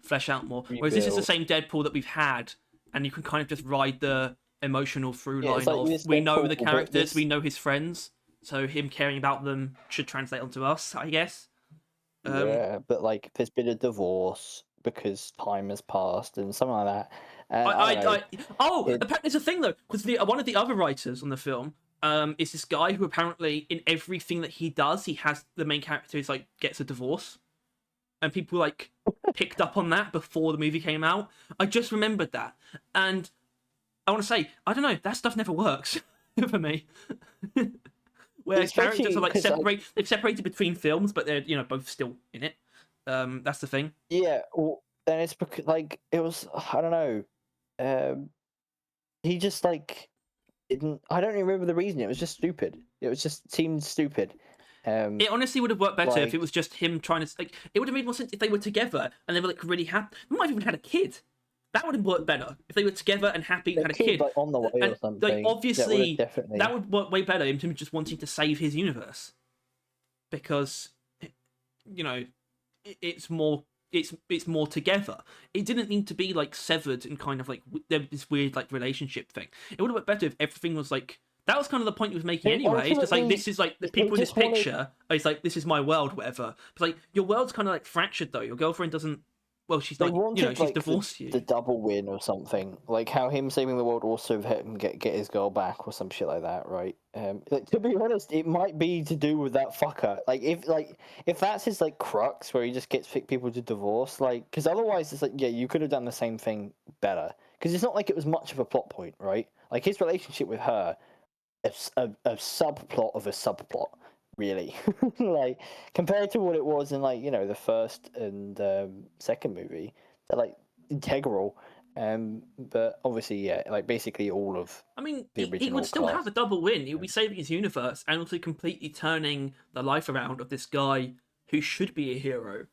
flesh out more. Whereas this is the same Deadpool that we've had, and you can kind of just ride the emotional through line of we know the characters, we know his friends, so him caring about them should translate onto us, I guess.
Yeah, but like there's been a divorce because time has passed and something like that.
Apparently there's a thing though, because one of the other writers on the film is this guy who apparently in everything that he does, he has the main character is like gets a divorce, and people like picked up on that before the movie came out. I just remembered that, and I want to say I don't know, that stuff never works for me. Where characters are like they've separated between films, but they're both still in it. That's the thing.
Yeah, well, then it's because like it was I don't know. He just like didn't. I don't even remember the reason. It was just stupid. It was just seemed stupid.
It honestly would have worked better if it was just him trying to like. It would have made more sense if they were together and they were like really happy. They might have even had a kid. That would have worked better if they were together and happy and had a kid.
Like on the way or something.
Like obviously, that would work way better in terms of just wanting to save his universe, because it's more together. It didn't need to be like severed and kind of like this weird like relationship thing. It would have worked better if everything was like that was kind of the point he was making anyway. It's just like this is like the people in this picture. It's like this is my world, whatever. But like your world's kind of like fractured though. Your girlfriend doesn't. Well, she's not. She's divorced you.
The double win or something, like how him saving the world also helped him get his girl back or some shit like that, right? Like, to be honest, it might be to do with that fucker. Like if that's his like crux, where he just gets people to divorce, like because otherwise it's like you could have done the same thing better. Because it's not like it was much of a plot point, right? Like his relationship with her, a subplot of a subplot. Really, like compared to what it was in like the first and second movie, they're like integral. But obviously, yeah, like basically all of
I mean,
the
he
original
would still have
cast.
a double win. He would be saving his universe and also completely turning the life around of this guy who should be a hero,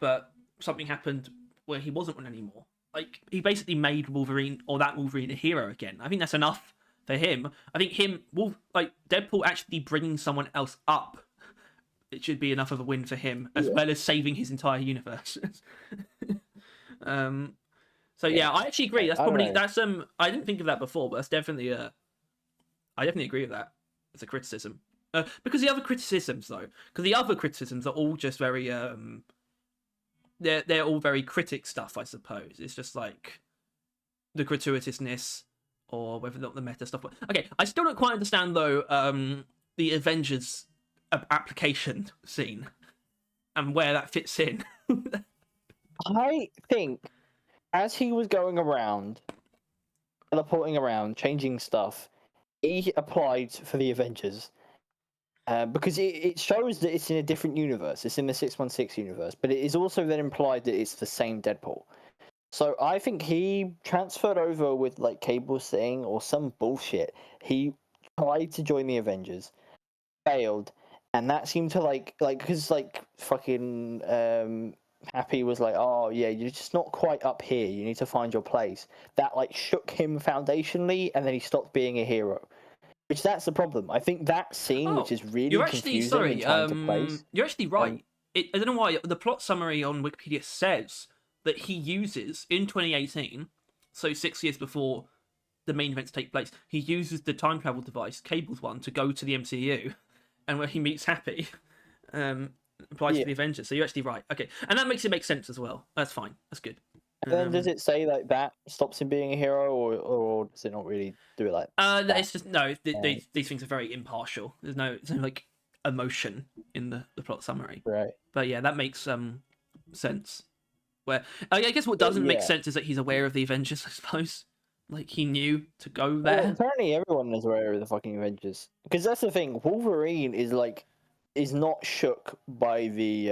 but something happened where he wasn't one anymore. Like, he basically made Wolverine, or that Wolverine, a hero again. I think that's enough for him. I think like Deadpool actually bringing someone else up, it should be enough of a win for him, as well as saving his entire universe. um, so yeah, I actually agree. That's
I don't
probably
know.
I didn't think of that before, but that's definitely I definitely agree with that as a criticism. Because the other criticisms though, because the other criticisms are all just very they're all very critic stuff, I suppose. It's just like the gratuitousness or whether or not the meta stuff. Okay, I still don't quite understand though the Avengers application scene and where that fits in.
I think as he was going around, teleporting around, changing stuff, he applied for the Avengers. Because it shows that it's in a different universe. It's in the 616 universe, but it is also then implied that it's the same Deadpool. So I think he transferred over with like Cable's thing or some bullshit. He tried to join the Avengers, failed, and that seemed to like because like fucking Happy was like, oh yeah, you're just not quite up here. You need to find your place. That like shook him foundationally, and then he stopped being a hero. Which that's the problem. I think that scene, which is really
you're actually
confusing in trying to place.
you're actually right. I don't know why the plot summary on Wikipedia says that he uses in 2018, so 6 years before the main events take place, he uses the time travel device, Cable's one, to go to the MCU, and where he meets Happy, applies to the Avengers. So you're actually right. Okay, and that makes it make sense as well. That's fine. That's good.
And then does it say like that stops him being a hero, or does it not really do it like that?
It's just no. These things are very impartial. There's no like emotion in the plot summary.
Right.
But yeah, that makes sense. Where I guess what doesn't make sense is that he's aware of the Avengers. I suppose, like he knew to go there.
Well, apparently, everyone is aware of the fucking Avengers because that's the thing. Wolverine is not shook by the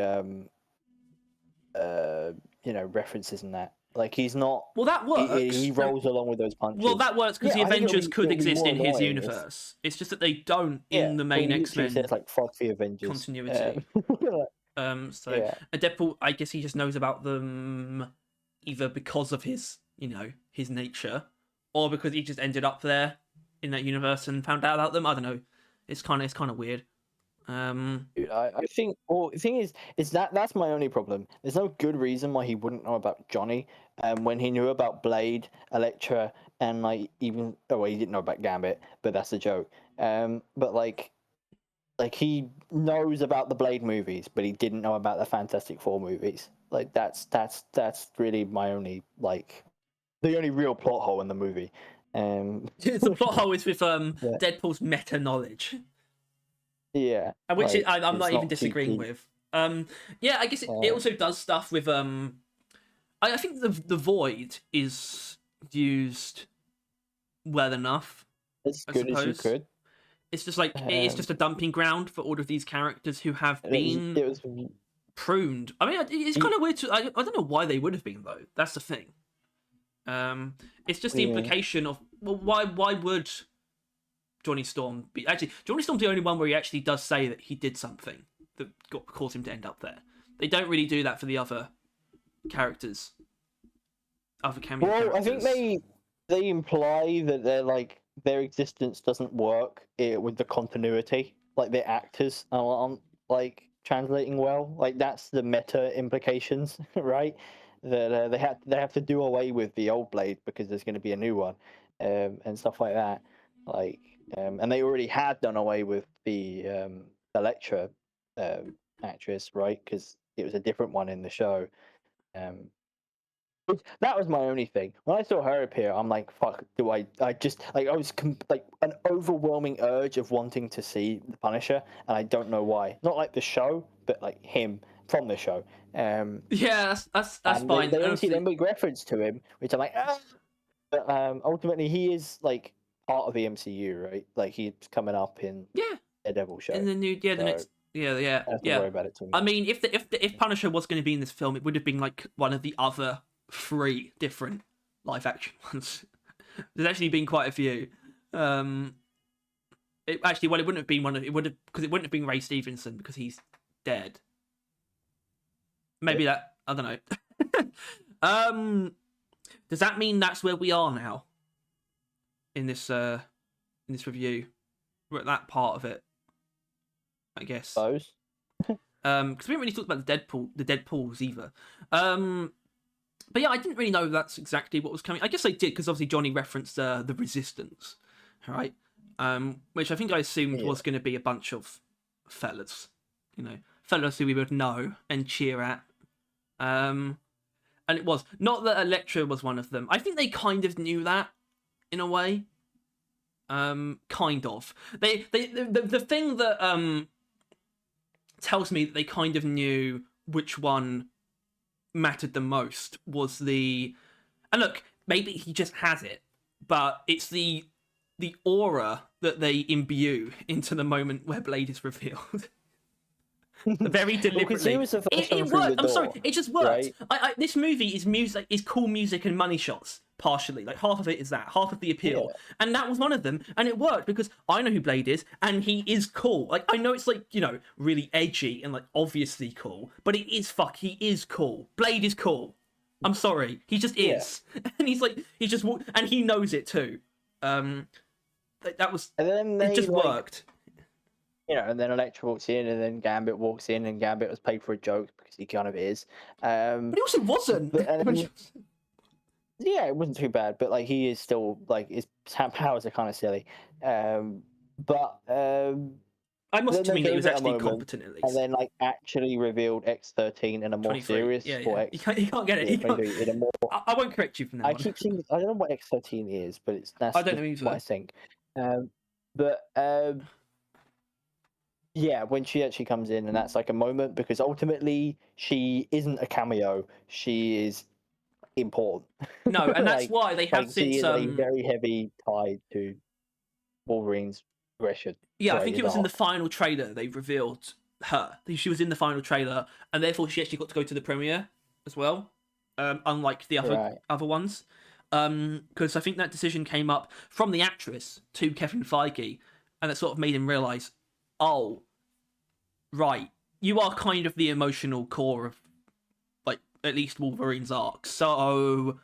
references and that. Like he's not.
Well, that works.
He rolls along with those punches.
Well, that works because the Avengers could exist in his universe. It's just that they don't in the main X-Men.
It's like fuck the Avengers
continuity. Deadpool, I guess he just knows about them either because of his nature, or because he just ended up there in that universe and found out about them. I don't know. It's kind of weird.
Dude, I think. Well, the thing is that's my only problem. There's no good reason why he wouldn't know about Johnny, when he knew about Blade, Elektra, and like even he didn't know about Gambit, but that's a joke. But like he knows about the Blade movies, but he didn't know about the Fantastic Four movies. Like that's really my only the only real plot hole in the movie.
The plot hole is with Deadpool's meta knowledge.
Yeah,
which I'm not even disagreeing with. I guess it also does stuff with I think the Void is used well enough.
As good as you could.
It's just like it's just a dumping ground for all of these characters who have been pruned. I mean, it's kind of weird. I don't know why they would have been though. That's the thing. It's just the implication of why would Johnny Storm be Johnny Storm's the only one where he actually does say that he did something that caused him to end up there. They don't really do that for the other characters, other cameo characters.
I think they imply that their existence doesn't work with the continuity. Like their actors aren't translating well. Like that's the meta implications, right? That they have to do away with the old Blade because there's going to be a new one, and stuff like that. And they already had done away with the Elektra actress, right? Because it was a different one in the show. That was my only thing. When I saw her appear, I'm like, "Fuck!" I just I was an overwhelming urge of wanting to see the Punisher, and I don't know why. Not like the show, but like him from the show.
That's fine.
They obviously then make reference to him, which I'm like, ah! But ultimately, he is part of the MCU, right? Like he's coming up in a Devil show.
In the new the next I have to worry about it too much. I mean, if Punisher was going to be in this film, it would have been like one of the other 3 different live action ones. There's actually been quite a few. It wouldn't have been it wouldn't have been Ray Stevenson because he's dead. Maybe that, I don't know. Does that mean that's where we are now? In this review, we're at that part of it, I guess.
Those.
Because we haven't really talked about the Deadpools either. But yeah, I didn't really know that's exactly what was coming. I guess I did because obviously Johnny referenced the Resistance, right? Which I think I assumed was going to be a bunch of fellas, fellas who we would know and cheer at. And it was not that Elektra was one of them. I think they kind of knew that in a way. Kind of. The thing that tells me that they kind of knew which one mattered the most was and look, maybe he just has it, but it's the aura that they imbue into the moment where Blade is revealed. Very deliberately. It worked. I'm sorry, it just worked. Right? This movie is cool music and money shots. Partially, like half of it is that, half of the appeal, and that was one of them, and it worked because I know who Blade is, and he is cool. Like I know it's like really edgy and like obviously cool, but he is cool. Blade is cool. I'm sorry, he just is, and and he knows it too. That was, and then it just worked.
And then Elektra walks in, and then Gambit walks in, and Gambit was paid for a joke because he kind of is. But
he also wasn't.
Yeah, it wasn't too bad, but like he is still like his powers are kind of silly. I
must admit he was actually competent at least.
And then like actually revealed X-13 in a more serious
X. You can't get it. I won't correct you from that.
I keep saying I don't know what X-13 is, but I don't know either. What I think. Yeah, when she actually comes in, and that's like a moment because ultimately she isn't a cameo; she is important.
No, and that's why they have since
she is a very heavy tie to Wolverine's progression.
Yeah, I think it was in the final trailer they revealed her. She was in the final trailer, and therefore she actually got to go to the premiere as well, unlike the other ones. Because I think that decision came up from the actress to Kevin Feige, and that sort of made him realize, oh, right, you are kind of the emotional core of at least Wolverine's arc. So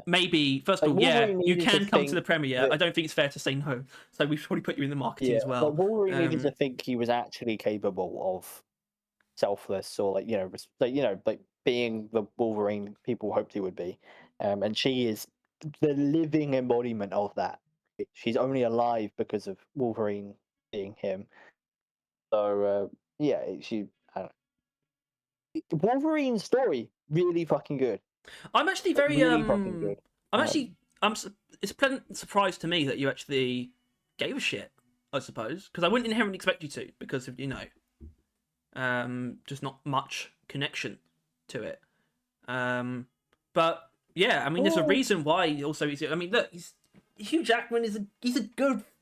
maybe first of all, you can come to the premiere. I don't think it's fair to say no. So we've probably put you in the marketing as well.
But Wolverine needed to think he was actually capable of selfless, or like being the Wolverine people hoped he would be. And she is the living embodiment of that. She's only alive because of Wolverine being him. So she. I don't know. Wolverine's story really fucking good.
I'm actually very really fucking good. It's a pleasant surprise to me that you actually gave a shit, I suppose, because I wouldn't inherently expect you to because of just not much connection to it. But yeah, I mean, there's a reason why. Also, I mean, look, Hugh Jackman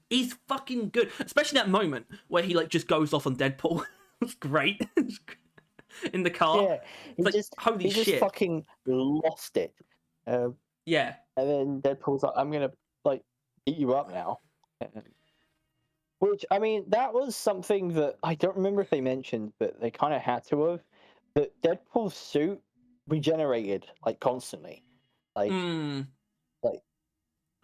he's fucking good, especially that moment where he just goes off on Deadpool. It's great. In the car, holy shit!
Just fucking lost it.
Yeah,
and then Deadpool's like, "I'm gonna beat you up now," which I mean, that was something that I don't remember if they mentioned, but they kind of had to have. That Deadpool's suit regenerated constantly,
And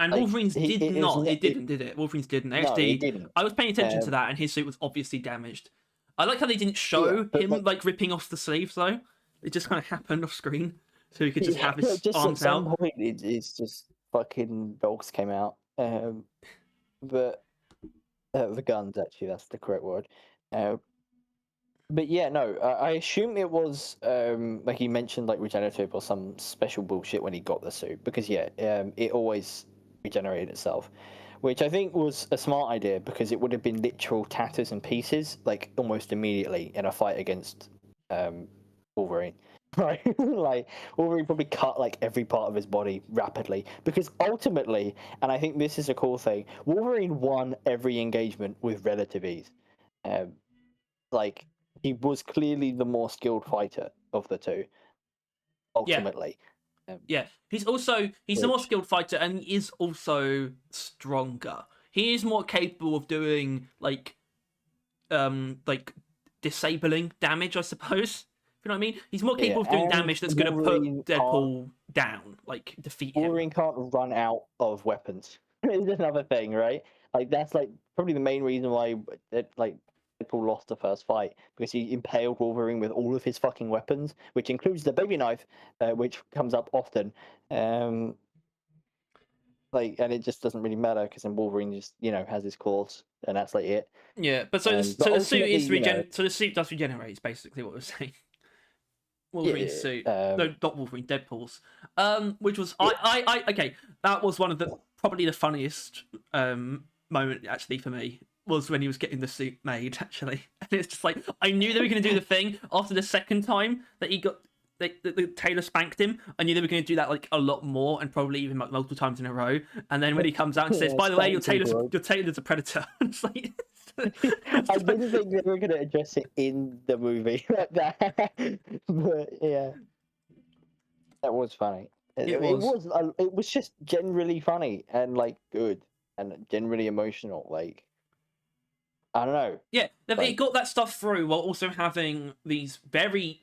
Wolverine's did not. It didn't, did it? Wolverine's didn't. Actually,
it didn't.
I was paying attention to that, and his suit was obviously damaged. I like how they didn't show him ripping off the sleeves though. It just kind of happened off screen, so he could just have his arms out.
At some point, it's just fucking dogs came out. But the guns, actually, that's the correct word. But yeah, no, I assume it was like he mentioned, regenerative or some special bullshit when he got the suit, because it always regenerated itself. Which I think was a smart idea because it would have been literal tatters and pieces, almost immediately in a fight against Wolverine. Right? Wolverine probably cut every part of his body rapidly because ultimately, and I think this is a cool thing, Wolverine won every engagement with relative ease. He was clearly the more skilled fighter of the two. Ultimately.
Yeah, he's a more skilled fighter, and he is also stronger. He is more capable of doing like disabling damage, I suppose. You know what I mean? He's more capable of doing damage that's going to put Deadpool down, like defeat him.
Wolverine can't run out of weapons. Is another thing, right? Like that's like probably the main reason why Deadpool lost the first fight, because he impaled Wolverine with all of his fucking weapons, which includes the baby knife, which comes up often. And it just doesn't really matter because then Wolverine just has his claws, and that's like it.
Yeah, but so the suit is so the suit does regenerate. Is basically what we're saying. Wolverine's suit, no, not Wolverine, Deadpool's. Which was okay. That was one of the probably the funniest moment actually for me, was when he was getting the suit made actually, and it's just like I knew they were going to do the thing after the second time that he got. The tailor spanked him. I knew they were going to do that like a lot more, and probably even like multiple times in a row. And then when he comes out and says, "By the way, your tailor's a predator," it's like
I didn't think they were going to address it in the movie like that, but yeah, that was funny. It was just generally funny and like good and generally emotional. Like I don't know.
Yeah, it got that stuff through while also having these very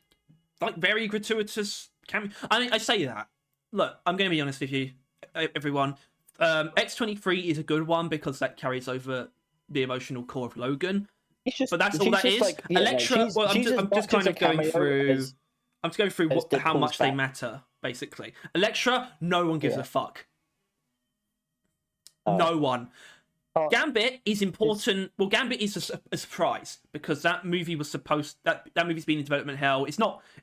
gratuitous cameo. I mean, I say that. Look, I'm going to be honest with you, everyone. X-23 is a good one because that carries over the emotional core of Logan. But that's all that is. Like, Elektra. I'm just kind of going through. I'm just going through how much they matter, basically. Elektra, no one gives a fuck. No one. Gambit is important. Well, Gambit is a surprise because that movie was that movie's been in development hell.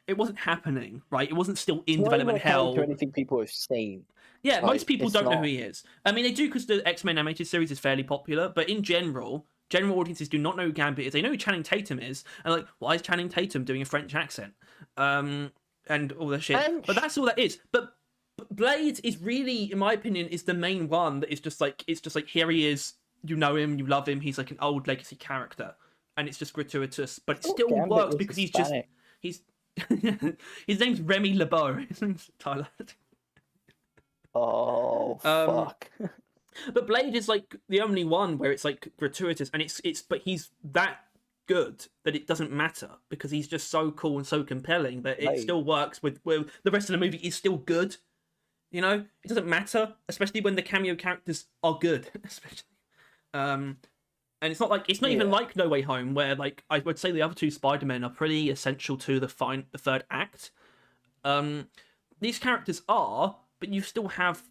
It wasn't happening, right? It wasn't still in development hell.
To anything people have seen.
Yeah, most people don't know who he is. I mean, they do because the X-Men animated series is fairly popular, but in general audiences do not know who Gambit is. They know who Channing Tatum is, and like, why is Channing Tatum doing a French accent? And all that shit. But that's all that is. But Blade is really, in my opinion, is the main one that is just like, here he is. You know him, you love him. He's like an old legacy character, and it's just gratuitous, but it still works because he's his name's Remy LeBeau. His name's Tyler.
Oh fuck!
But Blade is like the only one where it's like gratuitous, and but he's that good that it doesn't matter because he's just so cool and so compelling that it still works with the rest of the movie is still good. You know, it doesn't matter, especially when the cameo characters are good, especially. And it's not even like No Way Home, where like I would say the other two Spider-Men are pretty essential to the third act. These characters are, but you still have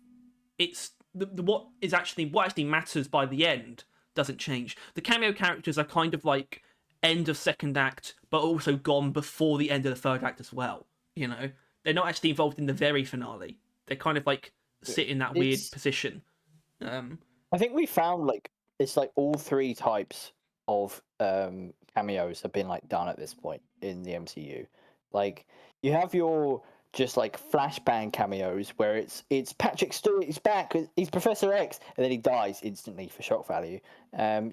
what actually matters by the end doesn't change. The cameo characters are kind of like end of second act, but also gone before the end of the third act as well. You know, they're not actually involved in the very finale. They kind of like sit in that weird position.
I think we found like it's like all three types of cameos have been like done at this point in the MCU. Like you have your just like flashbang cameos where it's Patrick Stewart, he's back, he's Professor X, and then he dies instantly for shock value.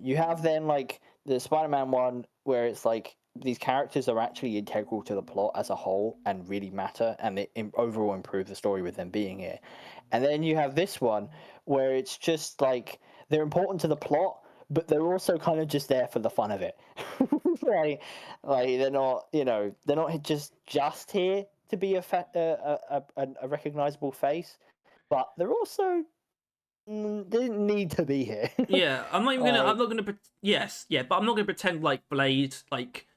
You have then like the Spider-Man one where it's like these characters are actually integral to the plot as a whole and really matter, and they overall improve the story with them being here. And then you have this one where it's just like they're important to the plot, but they're also kind of just there for the fun of it. Like they're not, they're not just here to be a recognizable face, but they're also they didn't need to be here.
Yeah, I'm not gonna. Yes, yeah, but I'm not gonna pretend like Blade, like,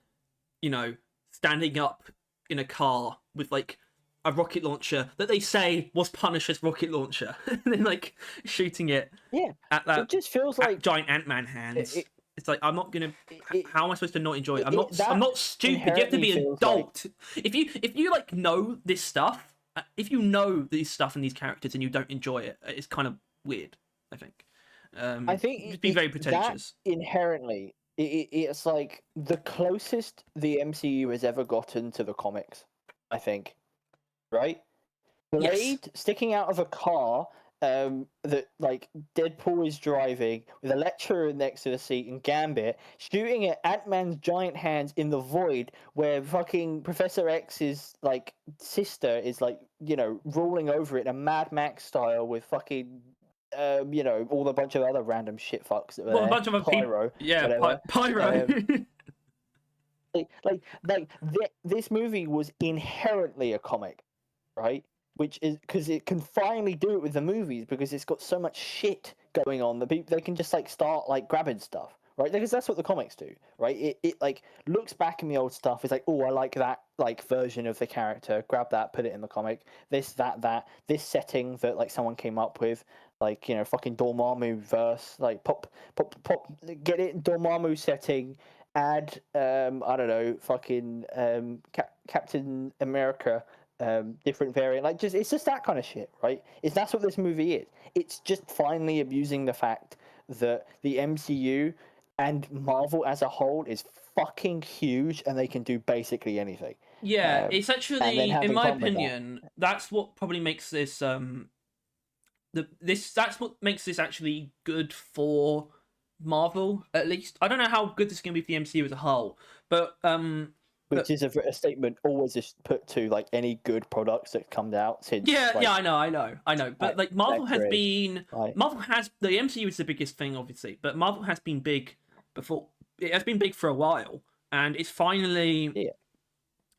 standing up in a car with like a rocket launcher that they say was Punisher's rocket launcher, and then like shooting it.
Yeah,
at that.
It just feels like
giant Ant-Man hands. It's like I'm not gonna. How am I supposed to not enjoy it? I'm not stupid. You have to be an adult. Like... If you like know this stuff, if you know this stuff and these characters and you don't enjoy it, it's kind of weird. I think.
I think
just be very pretentious.
That inherently, it's like the closest the MCU has ever gotten to the comics. I think. Right? Blade sticking out of a car that like Deadpool is driving with a lecturer next to the seat and Gambit shooting at Ant-Man's giant hands in the void, where fucking Professor X's like sister is like rolling over it in a Mad Max style with fucking all the bunch of other random shit fucks that were there.
A bunch of other
Pyro,
people. Yeah,
whatever.
Pyro.
This movie was inherently a comic, right? Which is because it can finally do it with the movies because it's got so much shit going on that they can just like start like grabbing stuff, right? Because that's what the comics do, right? It like looks back in the old stuff. It's like, oh, I like that like version of the character. Grab that, put it in the comic. This setting that like someone came up with, like fucking Dormammu verse, like pop, get it in Dormammu setting. Add I don't know, fucking Captain America. Different variant, like it's just that kind of shit, right? That's what this movie is. It's just finally abusing the fact that the MCU and Marvel as a whole is fucking huge and they can do basically anything.
Yeah, it's actually, in my opinion, that's what probably makes this that's what makes this actually good for Marvel, at least. I don't know how good this is going to be for the MCU as a whole, but
which is a statement always just put to like any good products that come out since.
I know. But like Marvel has been, the MCU is the biggest thing, obviously, but Marvel has been big before. It has been big for a while, and it's finally. Yeah.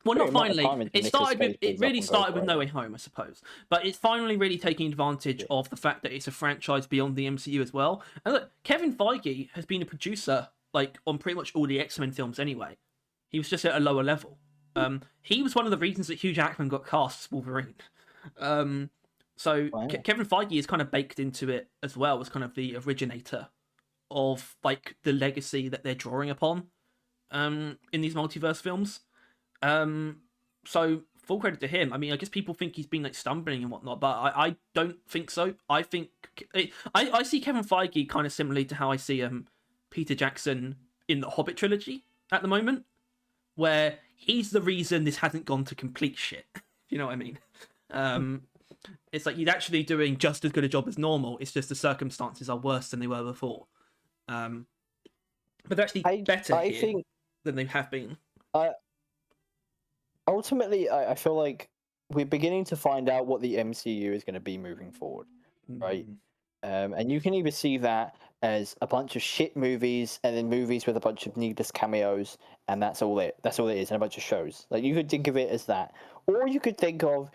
Well, not finally. It really started with No Way Home, I suppose. But it's finally really taking advantage of the fact that it's a franchise beyond the MCU as well. And look, Kevin Feige has been a producer like on pretty much all the X-Men films anyway. He was just at a lower level. He was one of the reasons that Hugh Jackman got cast as Wolverine. Kevin Feige is kind of baked into it as well as kind of the originator of like the legacy that they're drawing upon in these multiverse films. So full credit to him. I mean, I guess people think he's been like stumbling and whatnot, but I don't think so. I think I see Kevin Feige kind of similarly to how I see Peter Jackson in the Hobbit trilogy at the moment, where he's the reason this hasn't gone to complete shit. You know what I mean? It's like he's actually doing just as good a job as normal. It's just the circumstances are worse than they were before. But they're actually better here than they have been.
Ultimately, I feel like we're beginning to find out what the MCU is going to be moving forward, right? And you can either see that as a bunch of shit movies and then movies with a bunch of needless cameos, and that's all it is, and a bunch of shows. Like, you could think of it as that. Or you could think of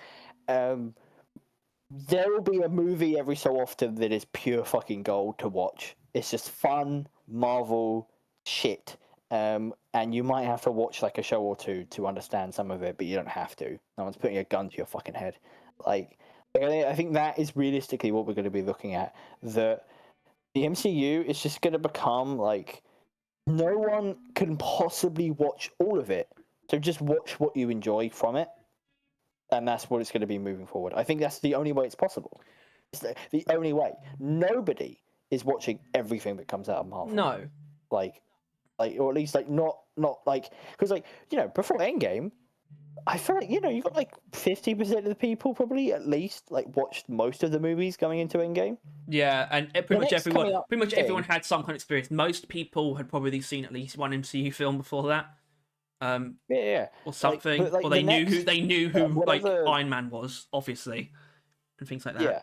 there will be a movie every so often that is pure fucking gold to watch. It's just fun Marvel shit. And you might have to watch like a show or two to understand some of it, but you don't have to. No one's putting a gun to your fucking head. Like I think that is realistically what we're going to be looking at. The MCU is just going to become like no one can possibly watch all of it. So just watch what you enjoy from it, and that's what it's going to be moving forward. I think that's the only way it's possible. It's the only way. Nobody is watching everything that comes out of Marvel.
No.
Or at least not like, because before Endgame, I feel like you got like 50% of the people probably at least like watched most of the movies going into Endgame.
Yeah, and pretty much everyone had some kind of experience. Most people had probably seen at least one MCU film before that. Or something, or they knew who like Iron Man was, obviously, and things like that. Yeah.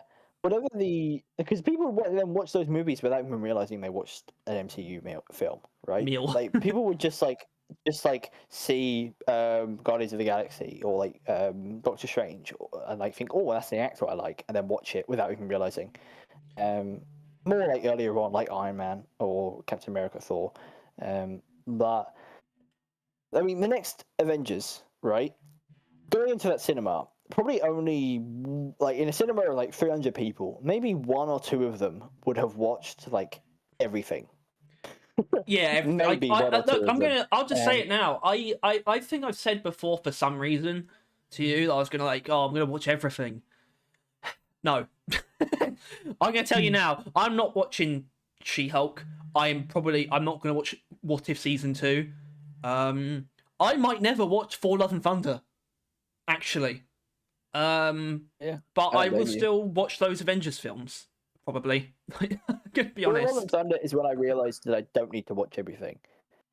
Because people then watch those movies without even realizing they watched an MCU film, right? Like people would just see Guardians of the Galaxy or like Doctor Strange and like think, oh, that's the actor I like, and then watch it without even realizing. More like earlier on, like Iron Man or Captain America, Thor. But I mean, the next Avengers, right? Going into that cinema. Probably only like in a cinema of like 300 people, maybe one or two of them would have watched like everything.
Yeah, maybe. I'll just say it now. I think I've said before for some reason to you that I was gonna I'm gonna watch everything. No, I'm gonna tell you now. I'm not watching She-Hulk. I'm not gonna watch What If season 2. I might never watch Thor: Love and Thunder. Actually. But I will still watch those Avengers films. probably. Gonna be
Thor: Love
honest.
and Thunder is when I realized that I don't need to watch everything.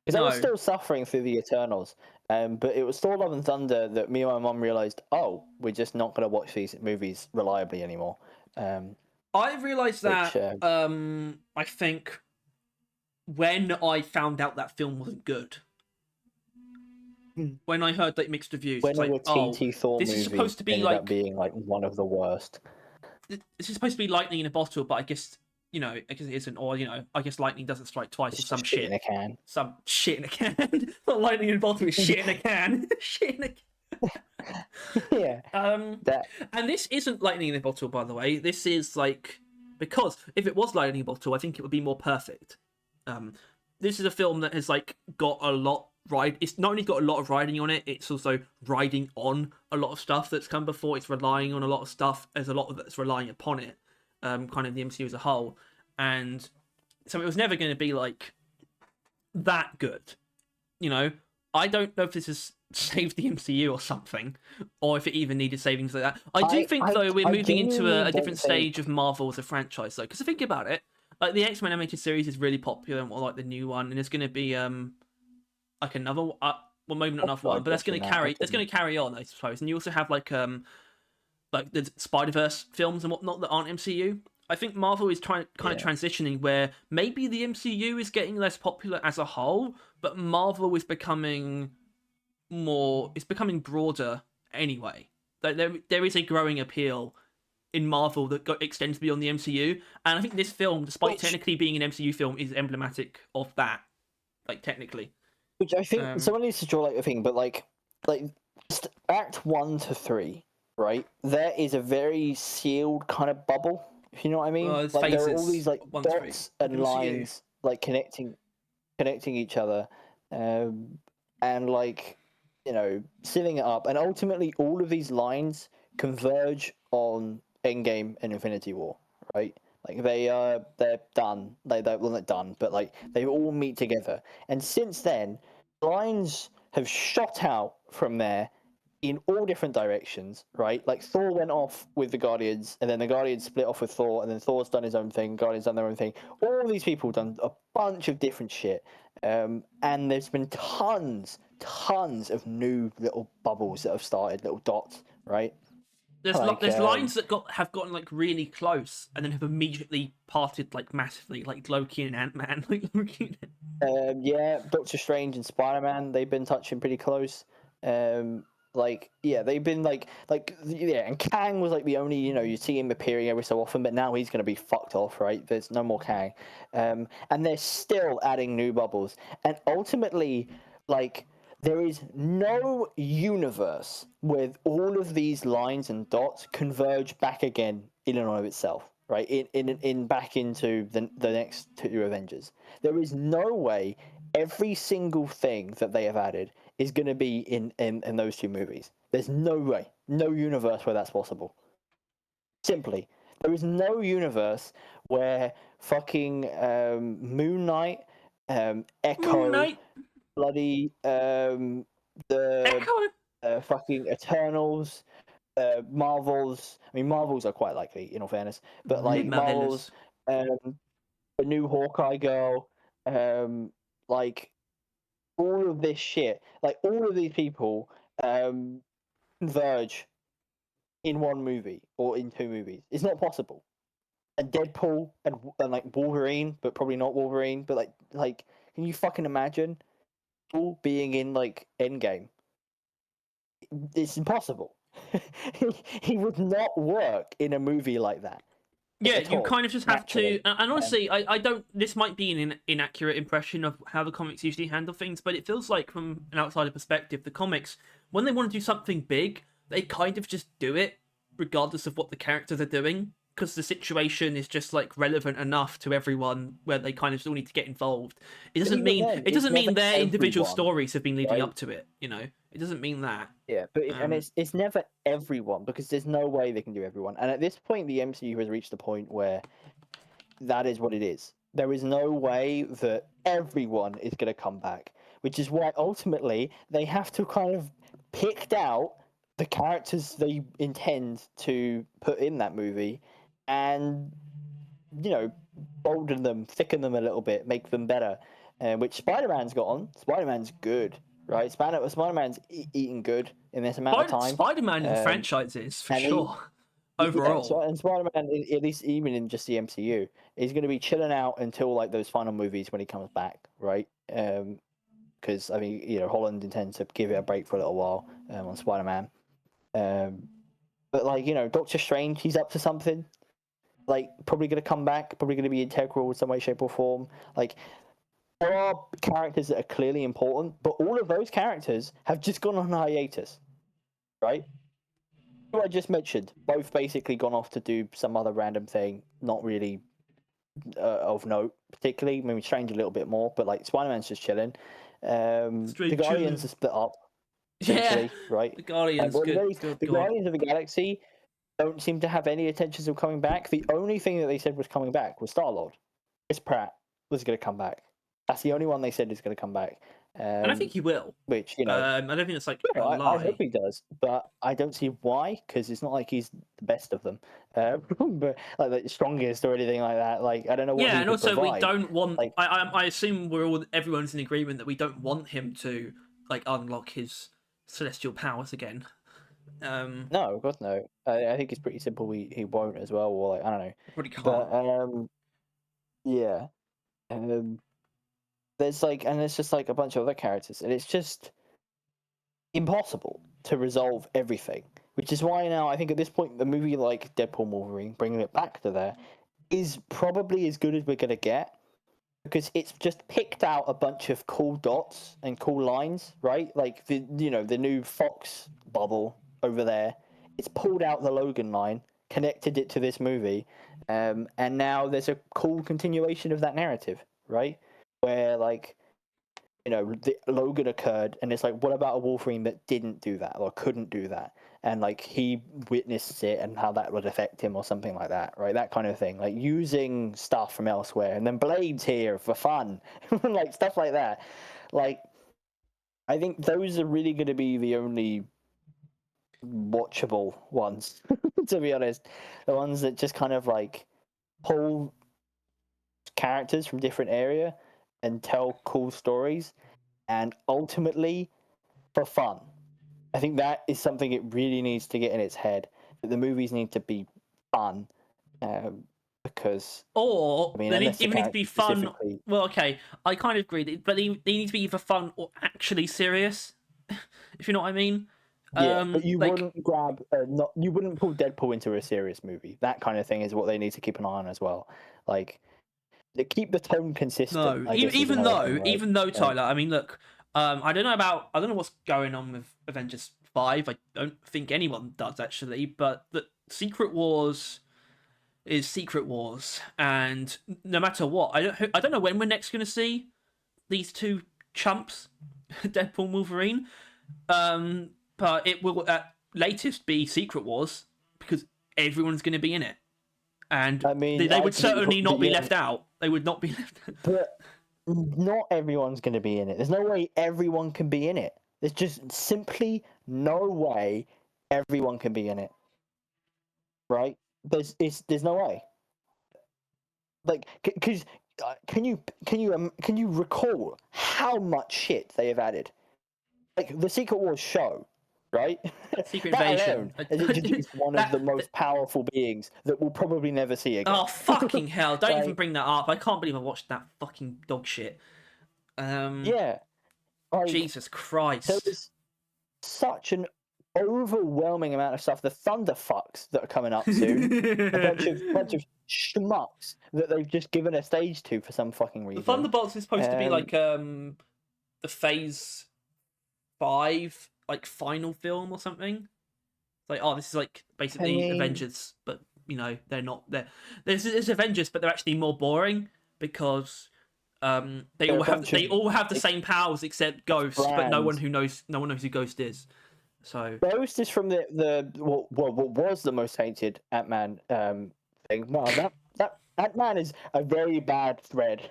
Because I was still suffering through the Eternals, but it was Thor: Love and Thunder that me and my mum realized, oh, we're just not going to watch these movies reliably anymore.
I realized that I think when I found out that film wasn't good, when I heard that mixed reviews,
when
it's like,
TT Thor
this
movie
is supposed to be
ended
like
up being like one of the worst.
This is supposed to be lightning in a bottle, but I guess I guess it isn't, or I guess lightning doesn't strike twice.
It's
Or some
shit in a can.
Some shit in a can. Not lightning in a bottle, it's shit in a can. Shit in a can.
Yeah.
And this isn't lightning in a bottle, by the way. This is like, because if it was lightning in a bottle, I think it would be more perfect. This is a film that has like got a lot It's not only got a lot of riding on it, it's also riding on a lot of stuff that's come before. It's relying on a lot of stuff. There's a lot that's relying upon it. Kind of the MCU as a whole, and so it was never going to be like that good. I don't know if this has saved the MCU or something, or if it even needed savings like that. I do think though we're moving into a different stage of Marvel as a franchise, though, because think about it, like the X-Men animated series is really popular, and like the new one, and there's going to be like another well, maybe not another one, but that's going to carry on, I suppose. And you also have like the Spider-Verse films and whatnot that aren't MCU. I think Marvel is kind of transitioning where maybe the MCU is getting less popular as a whole, but Marvel is becoming broader anyway. There is a growing appeal in Marvel that extends beyond the MCU, and I think this film, despite technically being an MCU film, is emblematic of that. Like technically,
which I think someone needs to draw like a thing, but like just Act 1 to 3. Right, there is a very sealed kind of bubble, if you know what I mean. Like there are all these like dots and lines like connecting each other, and like sealing it up, and ultimately all of these lines converge on Endgame and Infinity War, right? Like they're done. They're not done, but like they all meet together. And since then, lines have shot out from there in all different directions, right? Like Thor went off with the Guardians, and then the Guardians split off with Thor, and then Thor's done his own thing, Guardians done their own thing. All these people done a bunch of different shit, and there's been tons of new little bubbles that have started, little dots, right?
There's lines that have gotten like really close, and then have immediately parted like massively, like Loki and Ant-Man.
Yeah, Doctor Strange and Spider-Man, they've been touching pretty close. They've been and Kang was like the only, you see him appearing every so often, but now he's going to be fucked off, right? There's no more Kang. And they're still adding new bubbles. And ultimately, like, there is no universe where all of these lines and dots converge back again in and of itself, right? In back into the next two Avengers. There is no way every single thing that they have added is going to be in those two movies. There's no way, no universe where that's possible. Simply, there is no universe where fucking Moon Knight, Echo, bloody fucking Eternals, Marvels. I mean, Marvels are quite likely, in all fairness, but like Marvels, the new Hawkeye girl, like all of this shit, like all of these people converge in one movie or in two movies. It's not possible. And Deadpool and like Wolverine, but probably not Wolverine. But like, can you fucking imagine all being in like Endgame? It's impossible. he would not work in a movie like that.
Yeah, you kind of just have to. And honestly, I don't. This might be an inaccurate impression of how the comics usually handle things, but it feels like, from an outsider perspective, the comics, when they want to do something big, they kind of just do it, regardless of what the characters are doing, because the situation is just like relevant enough to everyone where they kind of still need to get involved. It doesn't mean their individual stories have been leading up to it. It doesn't mean that.
Yeah, but and it's never everyone, because there's no way they can do everyone. And at this point, the MCU has reached the point where that is what it is. There is no way that everyone is going to come back, which is why ultimately they have to kind of pick out the characters they intend to put in that movie and bolden them, thicken them a little bit, make them better. Which Spider-Man's got on. Spider-Man's good, right? Spider-Man's eating good in this amount of time.
Spider-Man in the franchises for sure. Overall,
and Spider-Man, at least even in just the MCU, is going to be chilling out until like those final movies when he comes back, right? Because I mean, Holland intends to give it a break for a little while on Spider-Man. But like Doctor Strange, he's up to something. Like probably going to come back, probably going to be integral in some way, shape, or form. Like there are characters that are clearly important, but all of those characters have just gone on hiatus, right? Who I just mentioned, both basically gone off to do some other random thing, not really of note, particularly. Maybe Strange a little bit more, but like Spider-Man's just chilling. The Guardians are split up, essentially, right?
The Guardians,
the Guardians of the Galaxy don't seem to have any intentions of coming back. The only thing that they said was coming back was Star-Lord. Chris Pratt was going to come back. That's the only one they said is going to come back.
And I think he will.
Which,
I don't think it's like a lie.
I hope he does, but I don't see why, because it's not like he's the best of them, but like the strongest or anything like that. Like I don't know what.
Yeah,
and
also
provide.
We don't want. Like, I assume everyone's in agreement that we don't want him to like unlock his celestial powers again.
No, of course no. I think it's pretty simple. He won't as well, or like I don't know.
Probably can't.
But yeah. There's just like a bunch of other characters, and it's just impossible to resolve everything. Which is why now I think at this point the movie like Deadpool and Wolverine, bringing it back to there, is probably as good as we're gonna get, because it's just picked out a bunch of cool dots and cool lines, right? Like the new Fox bubble over there. It's pulled out the Logan line, connected it to this movie, and now there's a cool continuation of that narrative, right? Where like the Logan occurred, and it's like, what about a Wolverine that didn't do that or couldn't do that, and like he witnessed it and how that would affect him or something like that, right? That kind of thing, like using stuff from elsewhere, and then Blade's here for fun, like stuff like that. Like I think those are really going to be the only watchable ones, to be honest. The ones that just kind of like pull characters from different area and tell cool stories, and ultimately for fun. I think that is something it really needs to get in its head, that the movies need to be fun, because
they need to be fun. Well, okay, I kind of agree, but they need to be either fun or actually serious, if you know what I mean.
Yeah, but you wouldn't you wouldn't pull Deadpool into a serious movie. That kind of thing is what they need to keep an eye on as well. Like, keep the tone consistent.
No, even though Tyler, I mean, look, I don't know what's going on with Avengers 5. I don't think anyone does actually, but the Secret Wars is Secret Wars, and no matter what, I don't know when we're next going to see these two chumps, Deadpool and Wolverine, but it will at latest be Secret Wars, because everyone's going to be in it. And I mean, they would certainly not be left out. They would not be left out.
But not everyone's going to be in it. There's no way everyone can be in it. There's just simply no way everyone can be in it. Right? There's no way. Like, because can you recall how much shit they have added? Like the Secret Wars show. Right?
Secret Invasion
has introduced one of the most powerful beings that we'll probably never see again.
Oh, fucking hell. Don't even bring that up. I can't believe I watched that fucking dog shit.
Yeah.
Jesus Christ.
There was such an overwhelming amount of stuff. The Thunderfucks that are coming up soon. a bunch of schmucks that they've just given a stage to for some fucking reason.
The Thunderbolts is supposed to be like the Phase 5 like final film or something. Like, oh, this is like basically Avengers, but they're not there. There's Avengers, but they're actually more boring because they all have the same powers except Ghost, but no one knows who Ghost is. So
Ghost is from what was the most hated Ant-Man thing. Wow, that Ant-Man is a very bad thread.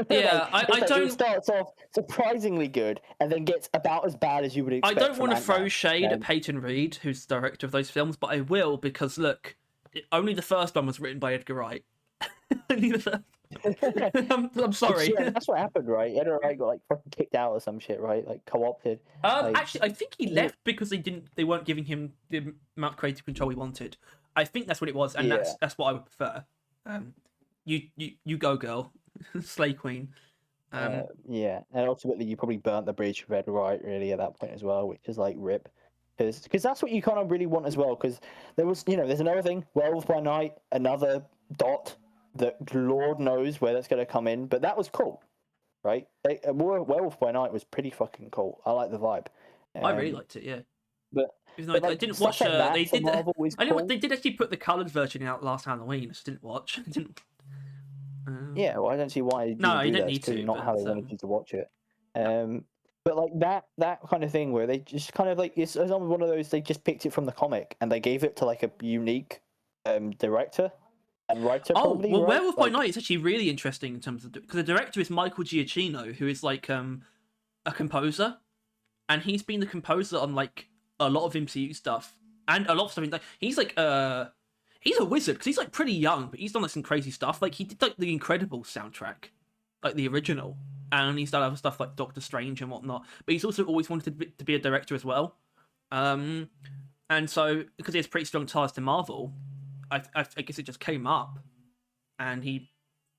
Yeah, I don't.
It starts off surprisingly good and then gets about as bad as you would expect.
I don't want to throw shade at Peyton Reed, who's the director of those films, but I will, because look, only the first one was written by Edgar Wright. I'm sorry.
Yeah, that's what happened, right? Edgar Wright got like fucking kicked out or some shit, right? Like co-opted. Like,
Actually, I think he left because they weren't giving him the amount of creative control he wanted. I think that's what it was, and
yeah.
that's what I would prefer. You go, girl, slay queen.
Yeah, and ultimately you probably burnt the bridge with Edgar Wright really at that point as well, which is like rip, because that's what you kind of really want as well. Because there was, there's another thing, Werewolf by Night, another dot that Lord knows where that's going to come in, but that was cool, right? Werewolf by Night was pretty fucking cool. I like the vibe.
I really liked it, yeah.
But
even though I didn't watch,
like that
they
for
did.
Marvel is cool.
They did actually put the coloured version out last Halloween. I just didn't watch.
Yeah, well, I don't see why you
no, you
do
don't
that.
need
It's
to.
not how they wanted you to watch it. But like that kind of thing where they just kind of like it's almost one of those, they just picked it from the comic and they gave it to like a unique director and writer. Probably,
well,
right?
Werewolf by Night is actually really interesting in terms of because the director is Michael Giacchino, who is like a composer, and he's been the composer on like a lot of MCU stuff and a lot of stuff. Like he's like he's a wizard because he's like pretty young, but he's done like some crazy stuff. Like he did like the Incredibles soundtrack, like the original, and he's done other stuff like Doctor Strange and whatnot. But he's also always wanted to be a director as well. And so because he has pretty strong ties to Marvel, I guess it just came up, and he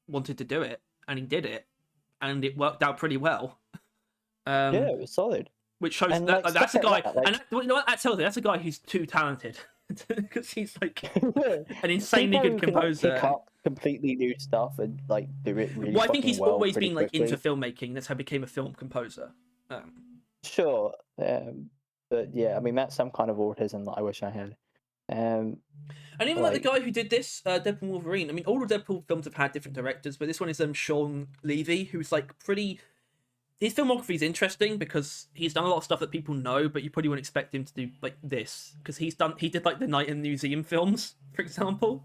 wanted to do it, and he did it, and it worked out pretty well.
Yeah, it was solid.
Which shows
and
that that's a guy,
that, like...
and you know what that tells you? That's a guy who's too talented because he's like an insanely good composer.
Pick up completely new stuff and like do it really.
Well, I think he's always been like
quickly.
into filmmaking. That's how he became a film composer.
Sure, but yeah, I mean that's some kind of autism that I wish I had. And
even like the guy who did this, Deadpool and Wolverine. I mean, all the Deadpool films have had different directors, but this one is Sean Levy, who's like pretty. His filmography is interesting because he's done a lot of stuff that people know, but you probably wouldn't expect him to do like this because he did like the Night in the Museum films, for example,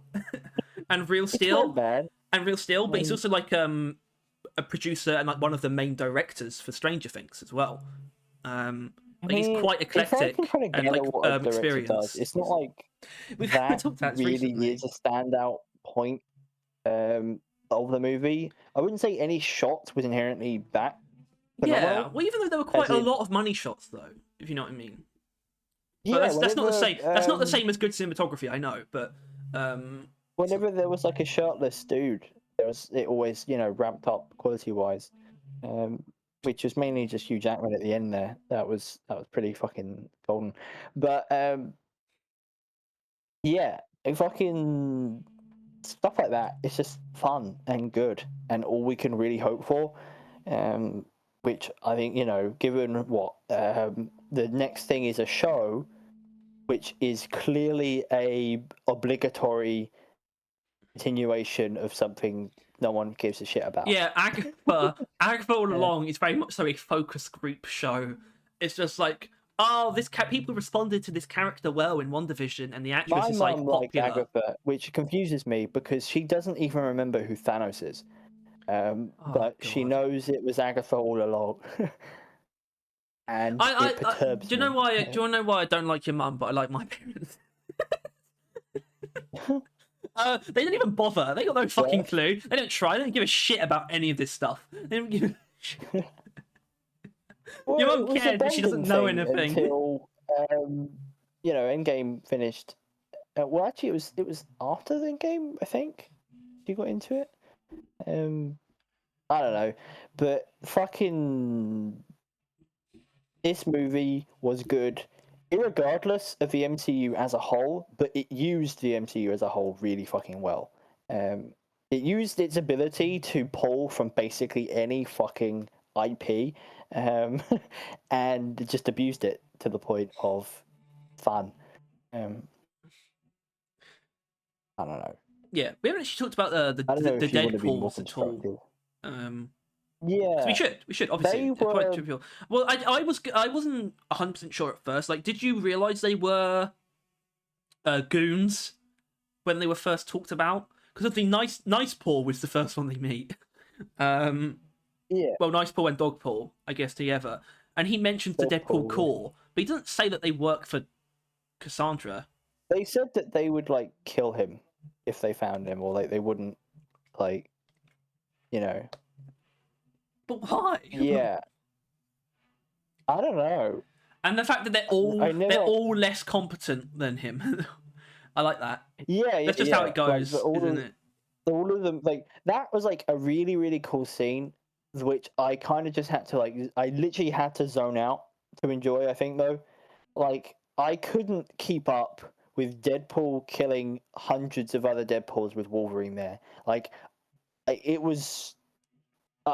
and Real Steel, but he's also like a producer and like one of the main directors for Stranger Things as well. He's quite eclectic and like experienced.
It's not like that really is a standout point of the movie. I wouldn't say any shot was inherently that.
Yeah, well, even though there were quite a lot of money shots, though, if you know what I mean. Yeah, but that's not the same. That's not the same as good cinematography, I know. But
whenever there was like a shirtless dude, it always ramped up quality wise, which was mainly just Hugh Jackman at the end there. That was pretty fucking golden. But yeah, fucking stuff like that. It's just fun and good, and all we can really hope for. Which I think, given what the next thing is a show, which is clearly a obligatory continuation of something no one gives a shit about.
Yeah, Agatha all along is very much so a focus group show. It's just like, people responded to this character well in WandaVision, and the actress is like popular.
Liked Agatha, which confuses me because she doesn't even remember who Thanos is. But she knows it was Agatha all along. And it perturbs
do you know why? Do you want to know why I don't like your mum, but I like my parents? They don't even bother. They got no fucking clue. They don't try. They don't give a shit about any of this stuff. They don't give a shit. Your mum cared, but she doesn't know anything.
Until Endgame finished. Well, actually, it was after the Endgame, I think. She got into it. I don't know, but fucking this movie was good, irregardless of the MCU as a whole. But it used the MCU as a whole really fucking well. It used its ability to pull from basically any fucking IP, and just abused it to the point of fun. I don't know.
Yeah, we haven't actually talked about the Deadpools at all.
Yeah,
we should obviously. Well, I wasn't 100% sure at first. Like, did you realize they were goons when they were first talked about? Because of the Nice Paw was the first one they meet.
Yeah.
Well, Nice Paw and Dog Paw, I guess, together, and he mentions the Deadpool Corps, but he doesn't say that they work for Cassandra.
They said that they would like kill him if they found him, or like they wouldn't Like, you know.
But why?
Yeah. I don't know.
And the fact that they're all less competent than him. I like that.
Yeah,
That's just how it goes,
like,
isn't it?
All of them, like, that was like a really, really cool scene, which I kind of just had to I literally had to zone out to enjoy. I think though, like, I couldn't keep up with Deadpool killing hundreds of other Deadpools with Wolverine there. Like, it was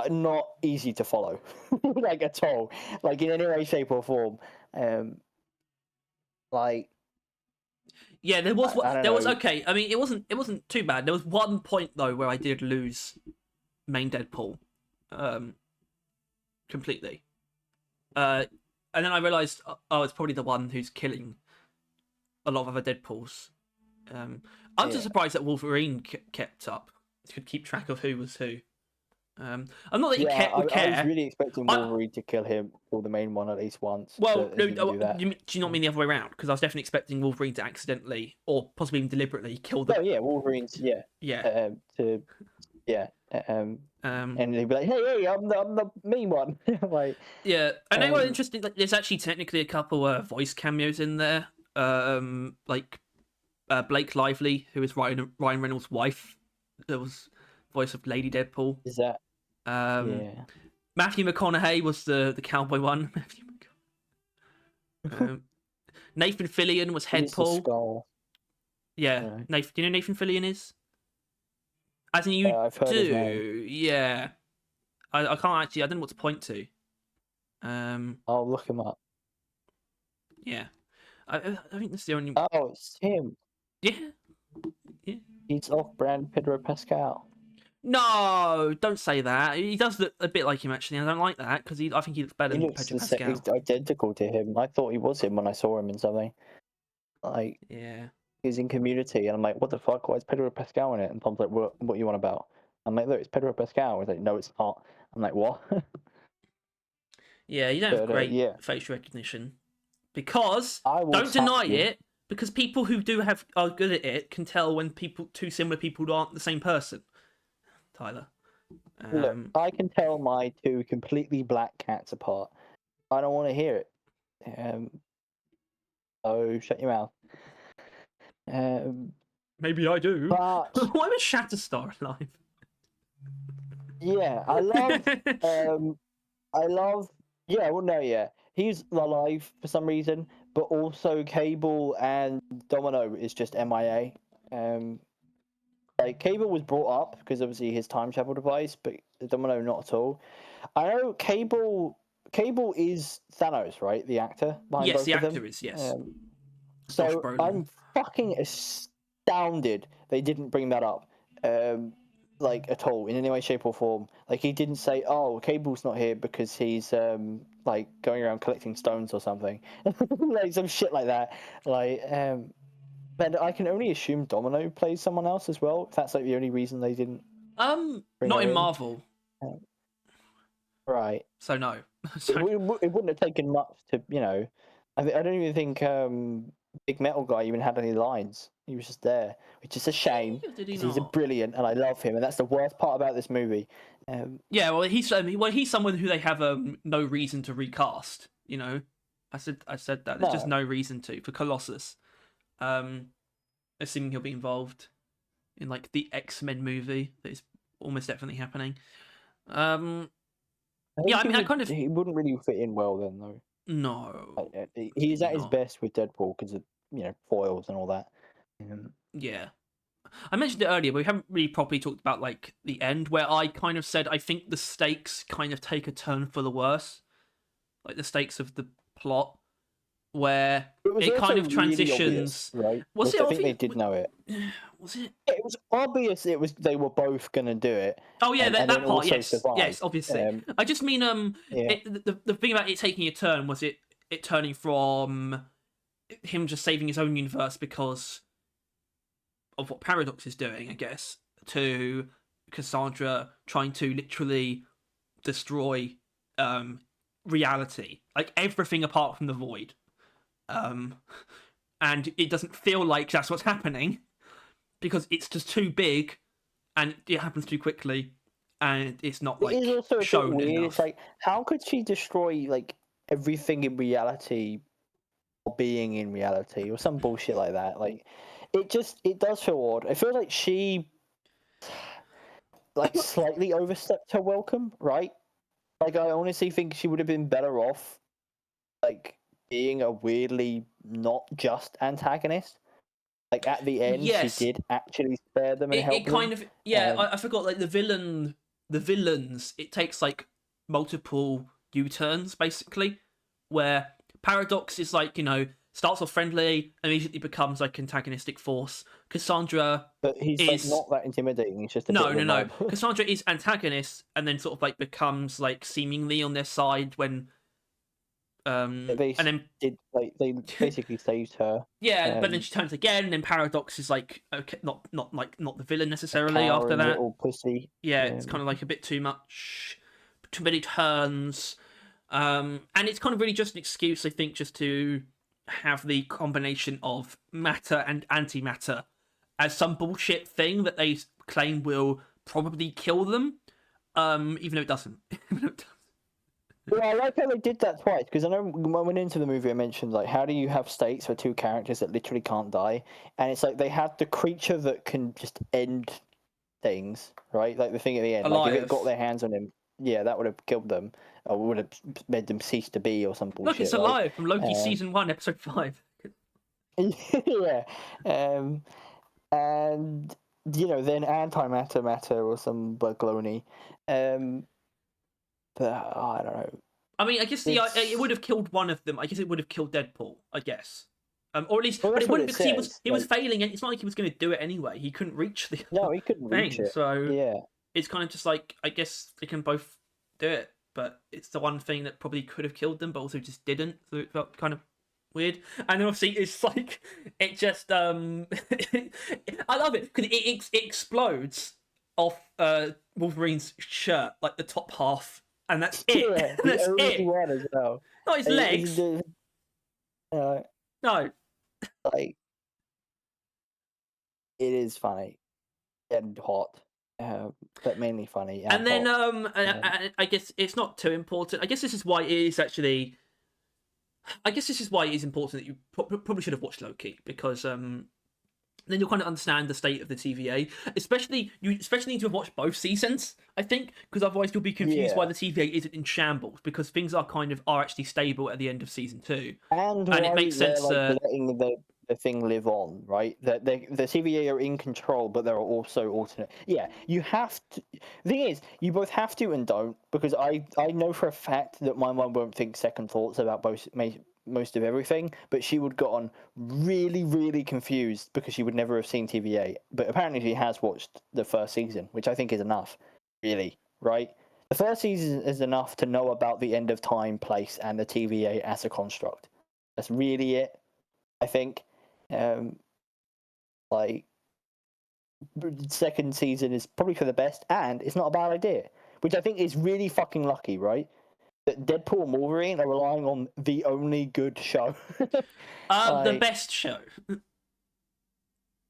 not easy to follow, like at all, like in any way, shape, or form. Like,
yeah, there was
I don't
there was
know.
okay. I mean, it wasn't too bad. There was one point though where I did lose main Deadpool, completely. And then I realized, oh, it's probably the one who's killing a lot of other Deadpools. I'm just surprised that Wolverine kept up. Could keep track of who was who. I'm not that you would care.
I was really expecting Wolverine to kill him, or the main one, at least once.
Well, no,
do
you not mean the other way around? Because I was definitely expecting Wolverine to accidentally, or possibly even deliberately, kill the.
No, yeah, Wolverine's
yeah.
And they'd be like, "Hey, I'm the mean one." Like,
yeah, I know. What's interesting? Like, there's actually technically a couple voice cameos in there. Like Blake Lively, who is Ryan Reynolds' wife, that was voice of Lady Deadpool.
Is that? Yeah.
Matthew McConaughey was the cowboy one. Nathan Fillion was Headpool. Yeah, Nathan. Do you know who Nathan Fillion is? As in you
I've heard his name.
Yeah. I can't actually. I don't know what to point to.
I'll look him up.
Yeah, I think that's the only.
Oh, it's him.
Yeah.
He's off-brand Pedro Pascal.
No, don't say that. He does look a bit like him, actually. I don't like that because I think he looks better than Pedro Pascal.
He's identical to him. I thought he was him when I saw him in something. Like,
yeah,
he's in Community, and I'm like, what the fuck? Why is Pedro Pascal in it? And Tom's like, what you want about? I'm like, look, it's Pedro Pascal. He's like, no, it's not. I'm like, what?
Yeah, you don't have great facial recognition because don't deny it. Because people who are good at it can tell when two similar people aren't the same person. Tyler,
look, I can tell my two completely black cats apart. I don't want to hear it. So shut your mouth.
Maybe I do.
But
why was Shatterstar alive?
Yeah, I love. Yeah, well, no, yeah, he's alive for some reason, but also Cable and Domino is just MIA. Like, Cable was brought up because obviously his time travel device, but Domino not at all. I know Cable is Thanos, right? The actor behind both of them.
Yes, the actor is, yes.
So I'm fucking astounded they didn't bring that up, like, at all, in any way, shape, or form. Like, he didn't say, "Oh, Cable's not here because he's like going around collecting stones or something," like some shit like that. Like, but I can only assume Domino plays someone else as well. If that's like the only reason they didn't.
Not in Marvel.
Right.
So no.
It wouldn't have taken much to, I don't even think Big Metal Guy even had any lines. He was just there, which is a shame because he's brilliant and I love him, and that's the worst part about this movie.
Yeah, well, he's someone who they have no reason to recast. I said that there's just no reason to for Colossus. Assuming he'll be involved in like the X-Men movie that is almost definitely happening. Yeah, I mean,
he wouldn't really fit in well then, though.
No,
he's at his best with Deadpool because of foils and all that.
Yeah, I mentioned it earlier, but we haven't really properly talked about like the end, where I kind of said I think the stakes kind of take a turn for the worse, like the stakes of the plot, where it kind of transitions.
Really obvious, right? I think they did know it.
Was it?
It was obvious. They were both gonna do it.
Oh yeah, that part. Yes, obviously. I just mean the thing about it taking a turn was it turning from him just saving his own universe because of what Paradox is doing, I guess, to Cassandra trying to literally destroy reality, like everything apart from the void. And it doesn't feel like that's what's happening because it's just too big and it happens too quickly, and it's not
It is
like
also a bit
shown
weird.
enough.
It's like, how could she destroy like everything in reality or being in reality or some bullshit like that? Like, it does feel odd. I feel like she like slightly overstepped her welcome, right? Like, I honestly think she would have been better off like being a weirdly not just antagonist. Like at the end, she
Yes,
did actually spare them and help
it kind
them.
of, yeah. I forgot, like, the villains. It takes like multiple U-turns basically, where Paradox is like, starts off friendly, immediately becomes like antagonistic force. Cassandra
But he's like
is
not that intimidating. He's just a bit
no,
of a
no, no.
knob.
Cassandra is antagonist, and then sort of like becomes like seemingly on their side when
They
and then
did like they basically saved her.
yeah, but then she turns again, and then Paradox is like, okay, not the villain
A
necessarily after
cowering
that.
little pussy.
Yeah, it's kind of like a bit too much, too many turns, and it's kind of really just an excuse, I think, just to have the combination of matter and antimatter as some bullshit thing that they claim will probably kill them, even though it doesn't.
Well, I like how they did that twice, because I know when I went into the movie, I mentioned like, how do you have states for two characters that literally can't die? And it's like they had the creature that can just end things, right? Like the thing at the end, like if it got
Alive.
their hands on him, yeah, that would have killed them, or would have made them cease to be, or some
Look, it's
bullshit, right?
alive from Loki season 1, episode 5.
Yeah, um, and then antimatter matter or some baloney. But I don't know.
I mean, I guess it would have killed one of them. I guess it would have killed Deadpool. I guess, or at least,
Well,
but
that's
it
what
wouldn't
it
because he was
says.
he was failing, and it's not like he was going to do it anyway. He couldn't reach the
No, he couldn't reach
thing,
it.
so
Yeah.
it's kind of just like, I guess they can both do it, but it's the one thing that probably could have killed them, but also just didn't. So it felt kind of weird. And then obviously it's like it just I love it because it explodes off Wolverine's shirt, like the top half, and that's it.
Yeah, the
That's
only
it.
one as well.
Not his legs.
Uh,
No.
like, it is funny and hot, but mainly funny.
And then
hot.
I guess it's not too important. I guess this is why it is actually. I guess this is why it is important that you probably should have watched Loki, because then you'll kind of understand the state of the TVA. You especially need to have watched both seasons, I think, because otherwise you'll be confused why the TVA isn't in shambles, because things are actually stable at the end of season 2,
and
it makes sense.
Like, letting the thing live on, right? That the TVA are in control, but there are also alternate. Yeah, you have to. The thing is, you both have to and don't, because I know for a fact that my mum won't think second thoughts about most of everything, but she would get on really, really confused because she would never have seen TVA. But apparently she has watched the first season, which I think is enough, really, right? The first season is enough to know about the end of time, place, and the TVA as a construct. That's really it, I think. Like, second season is probably for the best, and it's not a bad idea, which I think is really fucking lucky, right? That Deadpool and Wolverine are relying on the only good show.
The best show.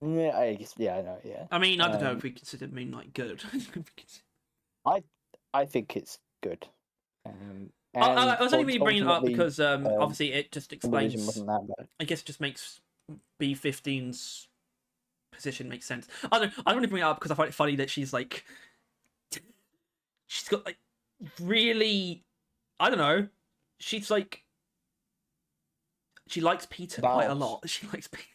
Yeah, I guess. Yeah, I know. Yeah.
I mean, I don't know if we consider Moon Knight good.
I think it's good.
I was only really bringing it up because obviously it just explains.
Wasn't that bad.
I guess it just makes B15's position make sense. I don't want to bring it up because I find it funny that she's got like really, I don't know. She's like, she likes Peter quite a lot. She likes Peter.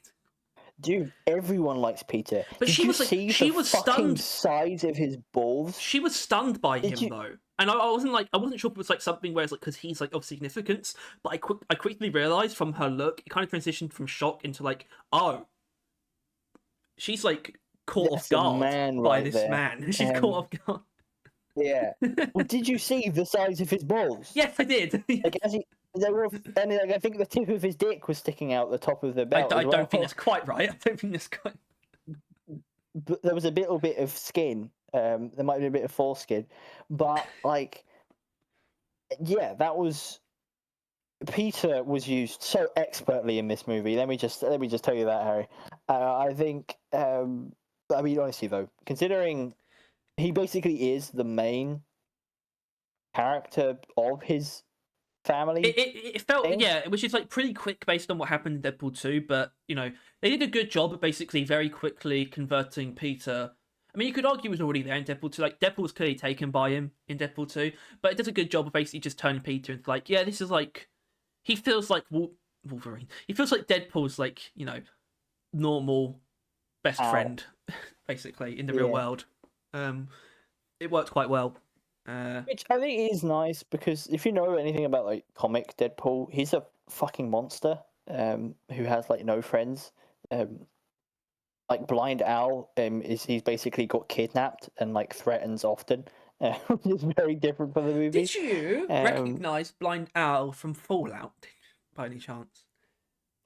Dude, everyone likes Peter.
But
Did
she
you
was like,
see
she
the
was
fucking
stunned.
size of his balls?
She was stunned by him though, and I wasn't sure if it was like something where it's like because he's like of significance. But I quickly realized from her look, it kind of transitioned from shock into like, oh, she's like caught off guard by this man. She's caught off guard.
Yeah. Well, did you see the size of his balls?
Yes, I did.
Like, and like, I think the tip of his dick was sticking out the top of the belt.
I don't think that's quite right. I don't think that's quite.
But there was a little bit of skin. There might be a bit of foreskin, but like, yeah, that was. Peter was used so expertly in this movie. Let me just tell you that, Harry. I think I mean, honestly though, considering he basically is the main character of his family.
It felt, yeah, which is like pretty quick based on what happened in Deadpool 2, but you know, they did a good job of basically very quickly converting Peter. I mean, you could argue he was already there in Deadpool 2. Like, Deadpool was clearly taken by him in Deadpool 2, but it does a good job of basically just turning Peter into like, yeah, this is like, he feels like Wolverine. He feels like Deadpool's like, you know, normal best friend, basically, in the real world. It worked quite well.
Which I think is nice, because if you know anything about like comic Deadpool, he's a fucking monster who has like no friends. Like Blind Owl he's basically got kidnapped and like threatens often, which is very different from the movie.
Did you recognize Blind Owl from Fallout by any chance?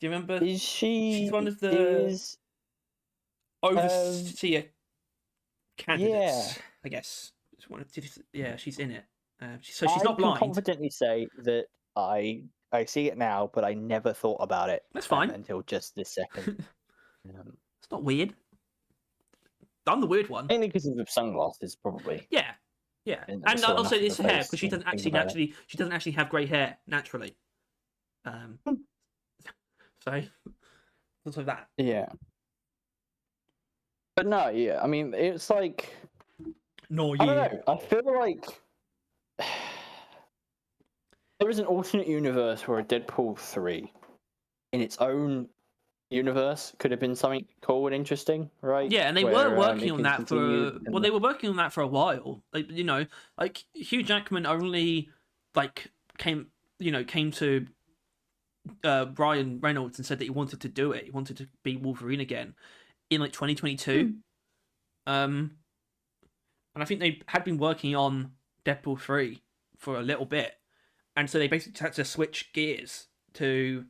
Do you remember?
Is she?
She's one of the overseer candidates,
yeah.
I guess. Yeah, she's in it. So she's not blind.
I can confidently say that I see it now, but I never thought about it.
That's fine.
Until just this second.
It's not weird. I'm the weird one.
Mainly because of the sunglasses, probably.
Yeah. And also it's hair, because she doesn't actually have grey hair naturally. So also that.
Yeah. But no, yeah. I mean, it's like.
No, yeah.
I don't know. I feel like there is an alternate universe where a Deadpool 3 in its own universe could have been something cool and interesting, right?
Yeah, and they were working on that they were working on that for a while. Like, you know, like Hugh Jackman only like came to Ryan Reynolds and said that he wanted to do it. He wanted to be Wolverine again in like 2022. And I think they had been working on Deadpool 3 for a little bit, and so they basically had to switch gears to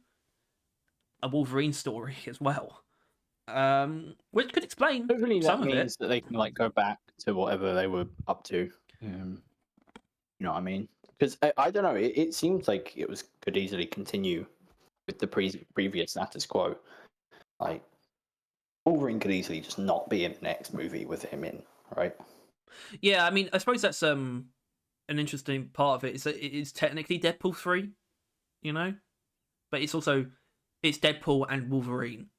a Wolverine story as well, which could explain
hopefully
some
that
of
means
it.
that they can like go back to whatever they were up to. You know what I mean? Because I don't know. It seems like it could easily continue with the previous status quo. Like Wolverine could easily just not be in the next movie with him in, right?
Yeah, I mean, I suppose that's an interesting part of it, is that it is technically Deadpool 3, you know, but it's Deadpool and Wolverine,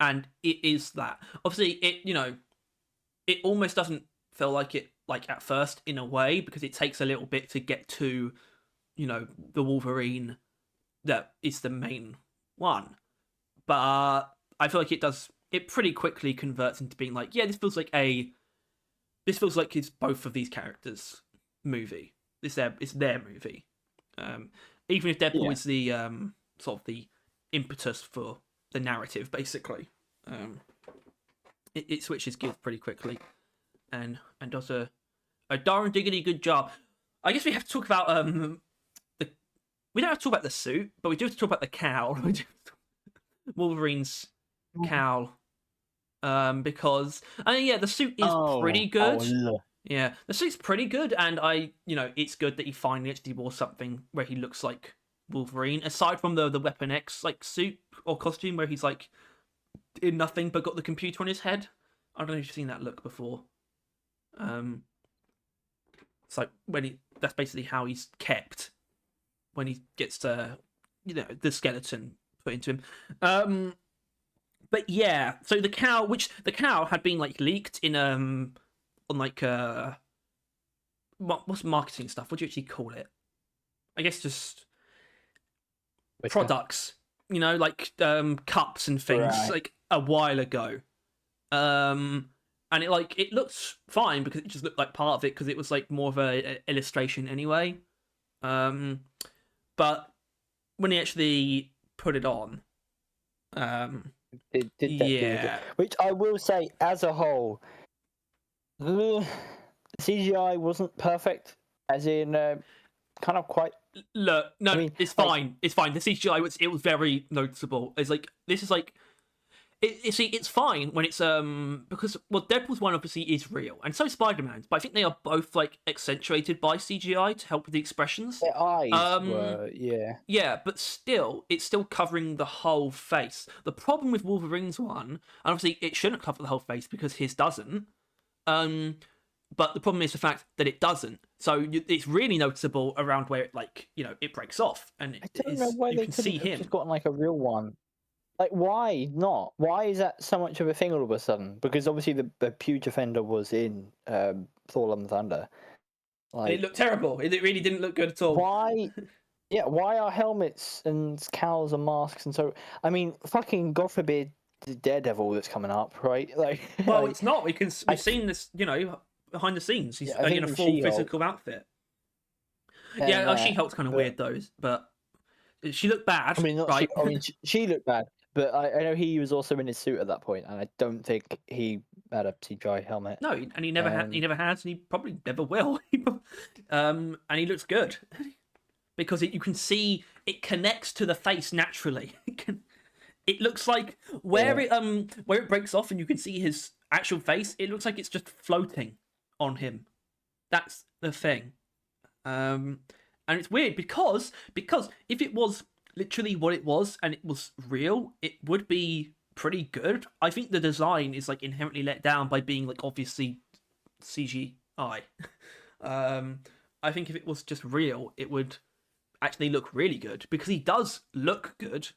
and it is that. Obviously, it almost doesn't feel like it, like at first, in a way, because it takes a little bit to get to, you know, the Wolverine that is the main one, but I feel like it pretty quickly converts into being like, yeah, this feels like it's both of these characters' movie. It's their movie. Even if Deadpool is the sort of the impetus for the narrative, basically. It switches gears pretty quickly, and does a darn diggity good job. I guess we have to talk about we don't have to talk about the suit, but we do have to talk about the cowl. Wolverine's cowl. Because the suit is pretty good. Yeah, the suit's pretty good, and it's good that he finally actually wore something where he looks like Wolverine, aside from the Weapon X like suit or costume where he's like in nothing but got the computer on his head. I don't know if you've seen that look before. It's like that's basically how he's kept when he gets the skeleton put into him. But yeah, so the cowl had been like leaked in on like what's marketing stuff? What do you actually call it? I guess just products, like cups and things,
right,
like a while ago. And it looks fine because it just looked like part of it because it was like more of a illustration anyway. But when he actually put it on,
it did that
yeah.
Which I will say, as a whole, the CGI wasn't perfect. As in, kind of quite.
Look, no,
I mean,
it's fine. It's fine. The CGI was very noticeable. It's like this is like See, it's fine when it's because Deadpool's one obviously is real, and so is Spider-Man's, but I think they are both like accentuated by CGI to help with the expressions.
Their eyes were,
Yeah, but still, it's still covering the whole face. The problem with Wolverine's one, and obviously it shouldn't cover the whole face because his doesn't. But the problem is the fact that it doesn't. So it's really noticeable around where it it breaks off, and
I don't know why
you
they
can see
couldn't have
him.
just gotten like a real one. Like, why not? Why is that so much of a thing all of a sudden? Because obviously the Puge Defender was in Thor: Love and Thunder.
And it looked terrible. It really didn't look good at all.
Why? Yeah, why are helmets and cowls and masks and so? I mean, fucking God forbid the Daredevil that's coming up, right? Like,
well, it's not. We've seen this, behind the scenes. He's in a full physical outfit. And, She-Hulk's kind of weird though, but she looked bad.
I mean, not
right?
she looked bad, but I know he was also in his suit at that point, and I don't think he had a CGI helmet.
No, and he never had. He never has, and he probably never will. And he looks good because you can see it connects to the face naturally. It looks like where it breaks off, and you can see his actual face. It looks like it's just floating on him. That's the thing. And it's weird because if it was literally what it was and it was real, it would be pretty good. I think the design is like inherently let down by being like obviously CGI. I think if it was just real, it would actually look really good because he does look good.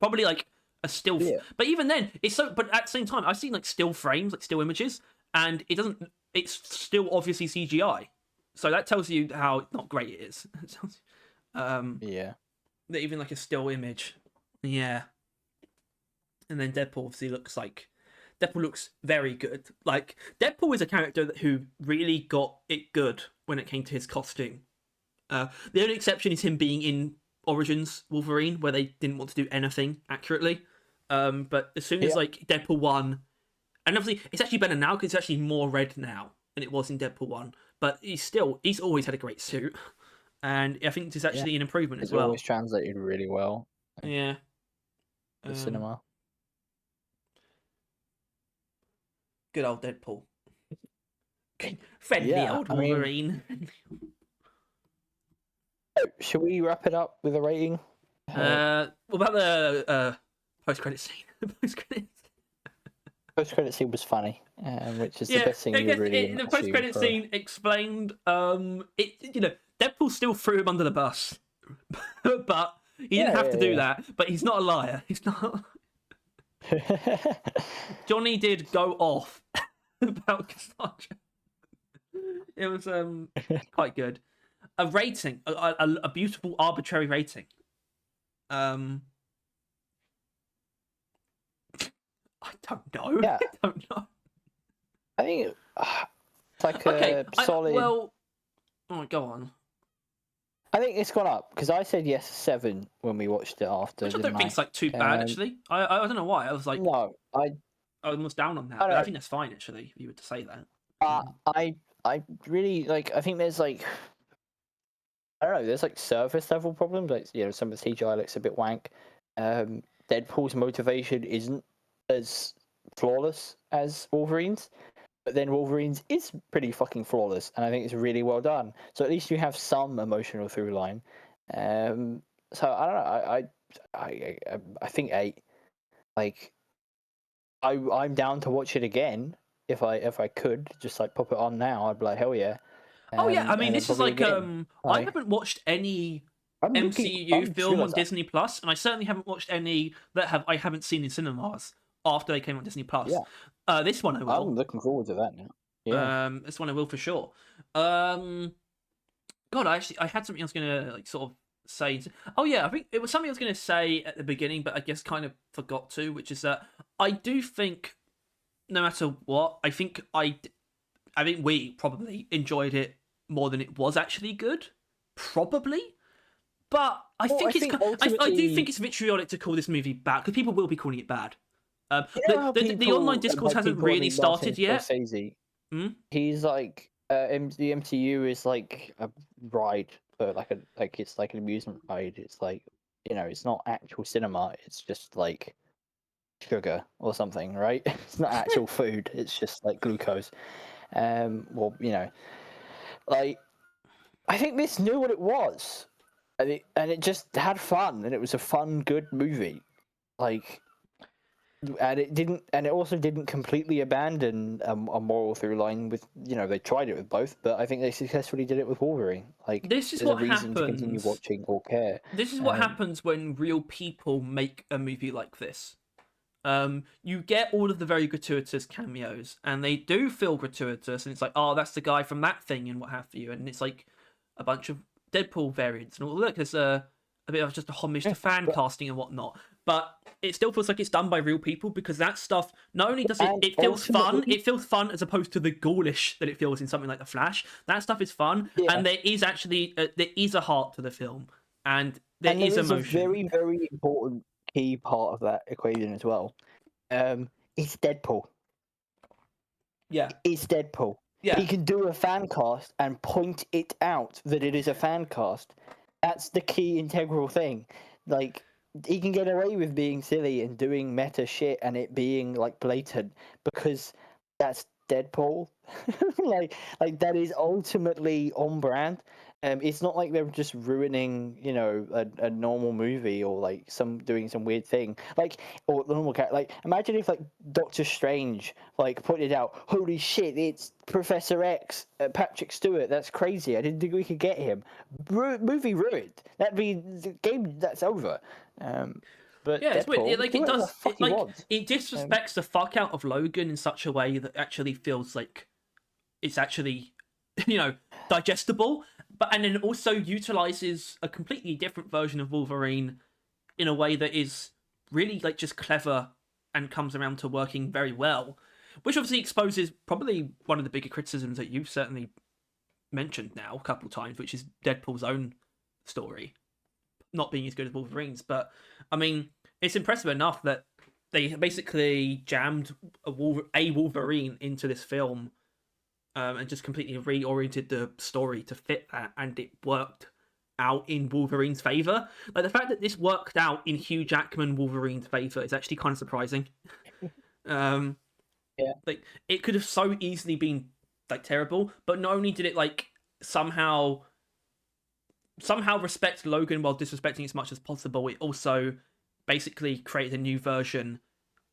Probably like a still, but even then, it's so. But at the same time, I've seen like still frames, like still images, and it doesn't. It's still obviously CGI. So that tells you how not great it is.
Yeah.
That even like a still image. Yeah. And then Deadpool obviously looks very good. Like Deadpool is a character who really got it good when it came to his costume. The only exception is him being in Origins Wolverine, where they didn't want to do anything accurately. But as soon as like Deadpool 1, and obviously it's actually better now because it's actually more red now than it was in Deadpool 1. But he's always had a great suit, and I think this is actually an improvement as well.
It's always translated really well.
Yeah.
The cinema.
Good old Deadpool. Friendly old Wolverine.
Should we wrap it up with a rating?
What about the post-credit scene?
Post-credit scene was funny, which is the best thing you really.
The post-credit scene explained. Deadpool still threw him under the bus, but he didn't have to do that. But he's not a liar. He's not. Johnny did go off about Cassandra. It was quite good. A rating, a beautiful arbitrary rating. I don't know.
Yeah.
I don't know.
I think it's like a solid.
Go on.
I think it's gone up because I said yes 7 when we watched it after.
Which I don't think it's like too bad actually. I don't know why. I was like,
no, I
was down on that, but I think that's fine actually. If you were to say that.
I really like. I think there's like. I don't know. There's like surface level problems. Like some of the CGI looks a bit wank. Deadpool's motivation isn't as flawless as Wolverine's, but then Wolverine's is pretty fucking flawless, and I think it's really well done. So at least you have some emotional through line. So I don't know. I think 8. Like, I'm down to watch it again if I could just like pop it on now. I'd be like, hell yeah.
I mean, this is like I haven't watched any MCU film on Disney Plus, and I certainly haven't watched any that I haven't seen in cinemas after they came on Disney Plus. Yeah. This one I will.
I'm looking forward to that now. Yeah.
This one I will for sure. God, I had something I was gonna like sort of say. Oh yeah, I think it was something I was gonna say at the beginning, but I guess kind of forgot to, which is that I do think, no matter what, I think we probably enjoyed it more than it was actually good, probably. But I do think it's vitriolic to call this movie bad because people will be calling it bad. The online discourse hasn't really started yet.
He's like the MCU is like a ride, but it's like an amusement ride. It's like it's not actual cinema. It's just like sugar or something, right? It's not actual food. It's just like glucose. Well, like I think this knew what it was, and it just had fun, and it was a fun, good movie. Like, and it also didn't completely abandon a moral through line with, they tried it with both, but I think they successfully did it with Wolverine. Like,
This is
there's a
what
reason to continue
happens.
watching or care.
This is what happens when real people make a movie like this. You get all of the very gratuitous cameos, and they do feel gratuitous, and it's like, oh, that's the guy from that thing, and what have you, and it's like a bunch of Deadpool variants, and look, there's a bit of just a homage to fan casting and whatnot, but it still feels like it's done by real people, because that stuff, not only does it feels fun, it feels fun as opposed to the ghoulish that it feels in something like The Flash. That stuff is fun, and there is actually there is a heart to the film, and there is emotion.
A very, very important key part of that equation as well. It's Deadpool.
Yeah.
It's Deadpool.
Yeah.
He can do a fan cast and point it out that it is a fan cast. That's the key integral thing. Like, he can get away with being silly and doing meta shit and it being like blatant because that's Deadpool. like that is ultimately on brand. It's not like they're just ruining, a normal movie or like doing some weird thing, like, or the normal character. Like, imagine if like Doctor Strange like pointed out, "Holy shit, it's Professor X, Patrick Stewart. That's crazy. I didn't think we could get him." Movie ruined. That'd be the game. That's over. But
yeah, it's
Deadpool,
weird. Like, it
it
disrespects the fuck out of Logan in such a way that actually feels like it's actually, digestible. And then also utilizes a completely different version of Wolverine in a way that is really like just clever and comes around to working very well, which obviously exposes probably one of the bigger criticisms that you've certainly mentioned now a couple of times, which is Deadpool's own story not being as good as Wolverine's. But I mean, it's impressive enough that they basically jammed a Wolverine into this film, and just completely reoriented the story to fit that, and it worked out in Wolverine's favor. Like, the fact that this worked out in Hugh Jackman Wolverine's favor is actually kind of surprising.
Yeah.
Like, it could have so easily been like terrible, but not only did it like somehow respect Logan while disrespecting as much as possible, it also basically created a new version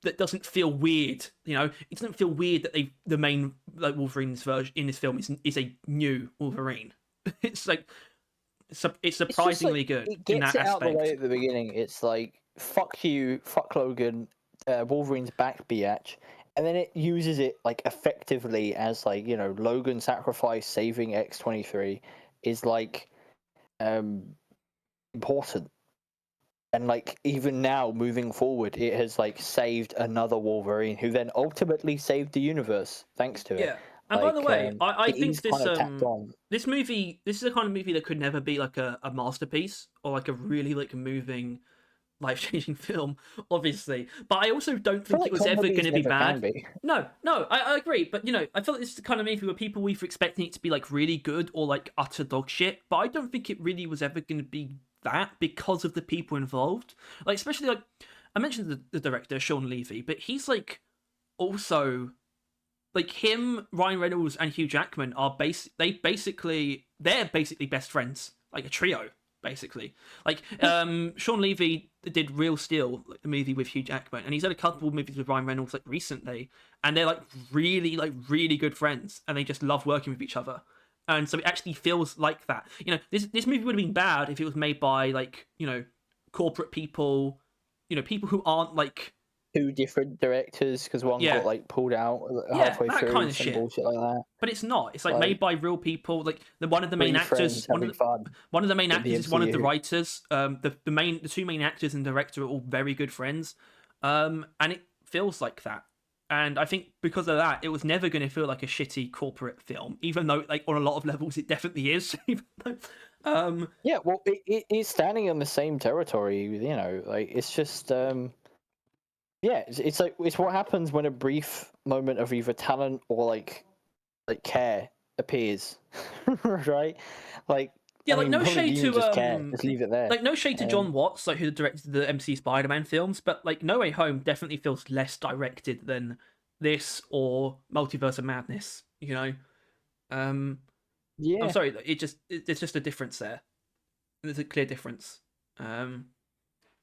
that doesn't feel weird. It doesn't feel weird that the main like Wolverine's version in this film is a new Wolverine. It's like it's surprisingly good in that aspect. It gets it out of the way
at the beginning. It's like, fuck you, fuck Logan, Wolverine's back, biatch. And then it uses it like effectively as like, Logan sacrifice saving X-23 is like important. And like, even now moving forward, it has like saved another Wolverine who then ultimately saved the universe thanks to it.
Yeah. And
like,
by the way, I think this this movie, this is a kind of movie that could never be like a masterpiece or like a really like moving, life-changing film, obviously. But I also don't think it was ever going to be bad. No, I agree. But I feel like this is the kind of movie where people were expecting it to be like really good or like utter dog shit. But I don't think it really was ever going to be that because of the people involved. Like, especially like I mentioned the director Sean Levy, but he's like also like him, Ryan Reynolds, and Hugh Jackman are they're basically best friends, like a trio. Basically, like Sean Levy did Real Steel, like the movie with Hugh Jackman, and he's had a couple of movies with Ryan Reynolds like recently, and they're like really good friends, and they just love working with each other, and so it actually feels like that. This movie would have been bad if it was made by like corporate people, people who aren't like
two different directors because one got like pulled out halfway through,
kind of shit.
Bullshit like that.
But it's not. It's like made by real people. Like one of the main actors, one of the main actors is one of the writers. The two main actors and director are all very good friends. And it feels like that. And I think because of that, it was never going to feel like a shitty corporate film, even though like on a lot of levels it definitely is.
Yeah, well, it's standing on the same territory. Like it's just. Yeah, it's like it's what happens when a brief moment of either talent or like care appears, right? Like
Yeah,
I
like
mean,
no
Robert
shade
Downey
to
just cared. Just leave it there.
like no shade to John Watts, like who directed the MCU Spider-Man films, but like No Way Home definitely feels less directed than this or Multiverse of Madness. You know, I'm
Yeah.
sorry, there's just a difference there. There's a clear difference. And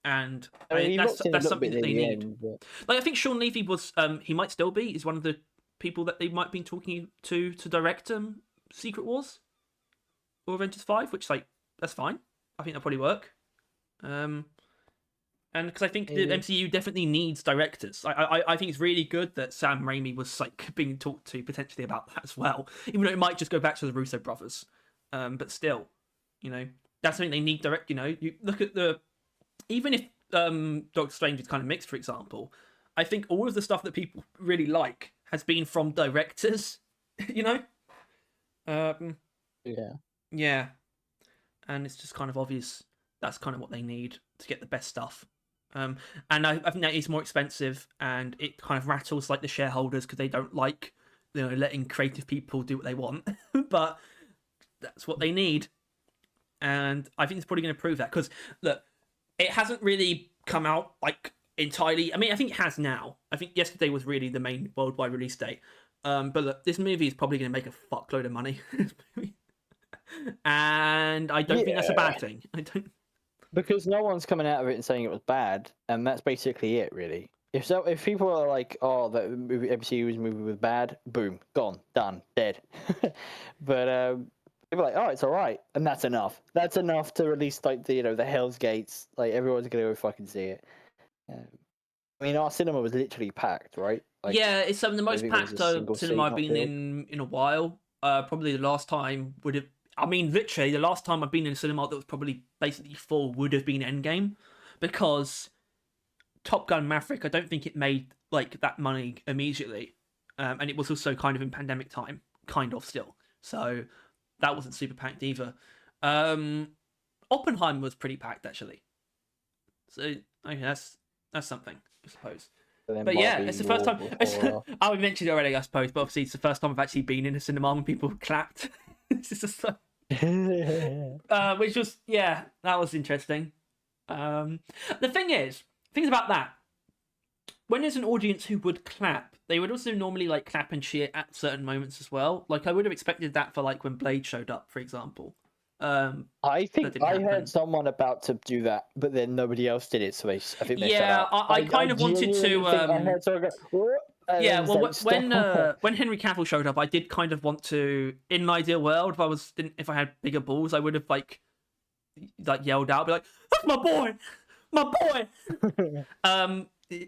I mean, he
that's
looked in a little
something
bit
that
near
they
the
need.
end, but
Like I think Sean Levy was he might still be is one of the people that they might be talking to direct Secret Wars or Avengers 5, which like that's fine. I think that'll probably work. And because I think the
maybe.
MCU definitely needs directors. I think it's really good that Sam Raimi was like being talked to potentially about that as well, even though it might just go back to the Russo brothers. But still, you know, that's something they need direct. You know, you look at the even if Doctor Strange is kind of mixed, for example, I think all of the stuff that people really like has been from directors. You know,
Yeah.
yeah, and it's just kind of obvious that's kind of what they need to get the best stuff. And I think that is more expensive, and it kind of rattles like the shareholders because they don't like, you know, letting creative people do what they want. But that's what they need, and I think it's probably going to prove that because look, it hasn't really come out like entirely. I mean, I think it has now. I think yesterday was really the main worldwide release date. But look, this movie is probably going to make a fuckload of money, and I don't think that's a bad thing. I don't.
Because no one's coming out of it and saying it was bad, and that's basically it, really. If people are like, "Oh, that movie, MCU's movie was bad," boom, gone, done, dead. But people are like, "Oh, it's all right," and that's enough. That's enough to release like the Hell's Gates. Like everyone's gonna go fucking see it. I mean, our cinema was literally packed, right? Like,
Yeah, it's the
I don't
most
think there was a
packed
single
cinema
seat
I've
not
been
filled.
in a while. Probably the last time would have. I mean, literally, the last time I've been in a cinema that was probably basically full would have been Endgame, because Top Gun Maverick, I don't think it made like that money immediately, and it was also kind of in pandemic time, kind of still. So that wasn't super packed either. Um, Oppenheimer was pretty packed actually. So okay, that's something, I suppose.
And then
But yeah,
Barbie
it's the first time.
before.
I mentioned it already, I suppose, but obviously it's the first time I've actually been in a cinema when people clapped. It's just so, which was yeah, that was interesting. The things about that, when there's an audience who would clap, they would also normally like clap and cheer at certain moments as well. Like I would have expected that for like when Blade showed up, for example.
I think
didn't
I
happen.
heard someone about to do that, but then nobody else did it, so I think they shut
Yeah,
up.
I kind of wanted
genuinely think I
to.
heard someone go, "Whoa," and
Yeah,
then
well,
don't stop.
when Henry Cavill showed up, I did kind of want to. In an ideal world, if I had bigger balls, I would have like yelled out, be like, "That's my boy, my boy."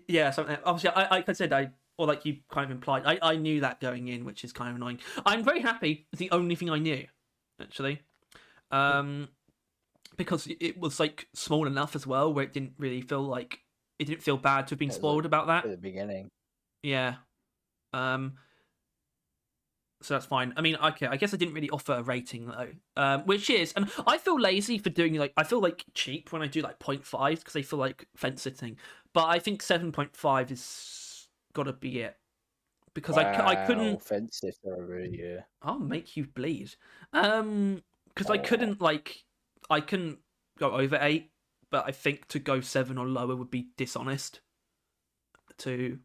Yeah, something. Obviously, like I said, or like you kind of implied, I knew that going in, which is kind of annoying. I'm very happy. It's the only thing I knew, actually. Because it was like small enough as well, where it didn't really feel like it didn't feel bad to have been
It was like
spoiled about that.
at the beginning.
Yeah. So that's fine. I mean, okay, I guess I didn't really offer a rating though, which is, and I feel lazy for doing like, I feel like cheap when I do like 0.5 because I feel like fence sitting, but I think 7.5 is gotta be it because I couldn't.
Offensive, really, yeah.
I'll make you bleed. Because I couldn't I couldn't go over 8, but I think to go 7 or lower would be dishonest to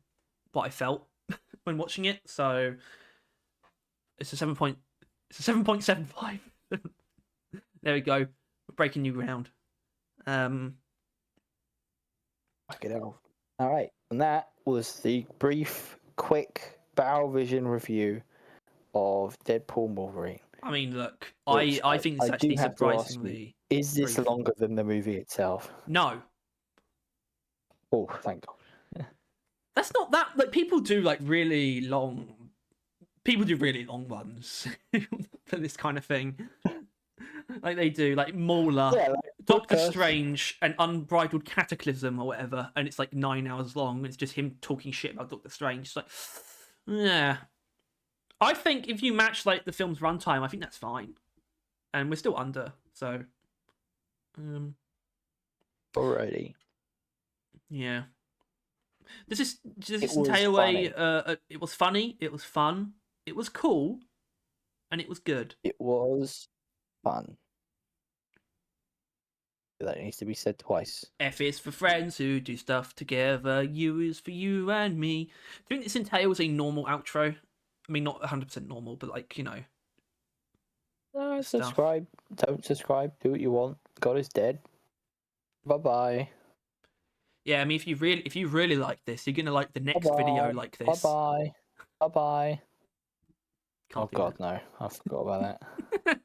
what I felt when watching it. So it's a 7.75. There we go. We're breaking new ground.
Fuck it out. All right, and that was the brief, quick Bow Vision review of Deadpool and Wolverine.
I mean, look, I think it's actually surprisingly.
Is this
brief.
longer than the movie itself?
No.
Oh, thank God.
That's not that. Like people do like really long. People do really long ones for this kind of thing. Like they do, like Mauler,
Yeah, like
Doctor
podcast.
Strange, and Unbridled Cataclysm or whatever, and it's like 9 hours long. It's just him talking shit about Doctor Strange. It's like, yeah. I think if you match like the film's runtime, I think that's fine, and we're still under. So,
Alrighty.
Yeah. Does this
was
entail
funny.
it was funny, it was fun, it was cool, and it was good.
It was fun. That needs to be said twice.
F is for friends who do stuff together. U is for you and me. Do you think this entails a normal outro? I mean, not 100% normal, but like, you know.
Subscribe. Don't subscribe. Do what you want. God is dead. Bye-bye.
Yeah, I mean, if you really like this, you're gonna like the next video like this.
Bye-bye. Bye-bye. Oh,
Can't do
God,
that.
no. I forgot about that.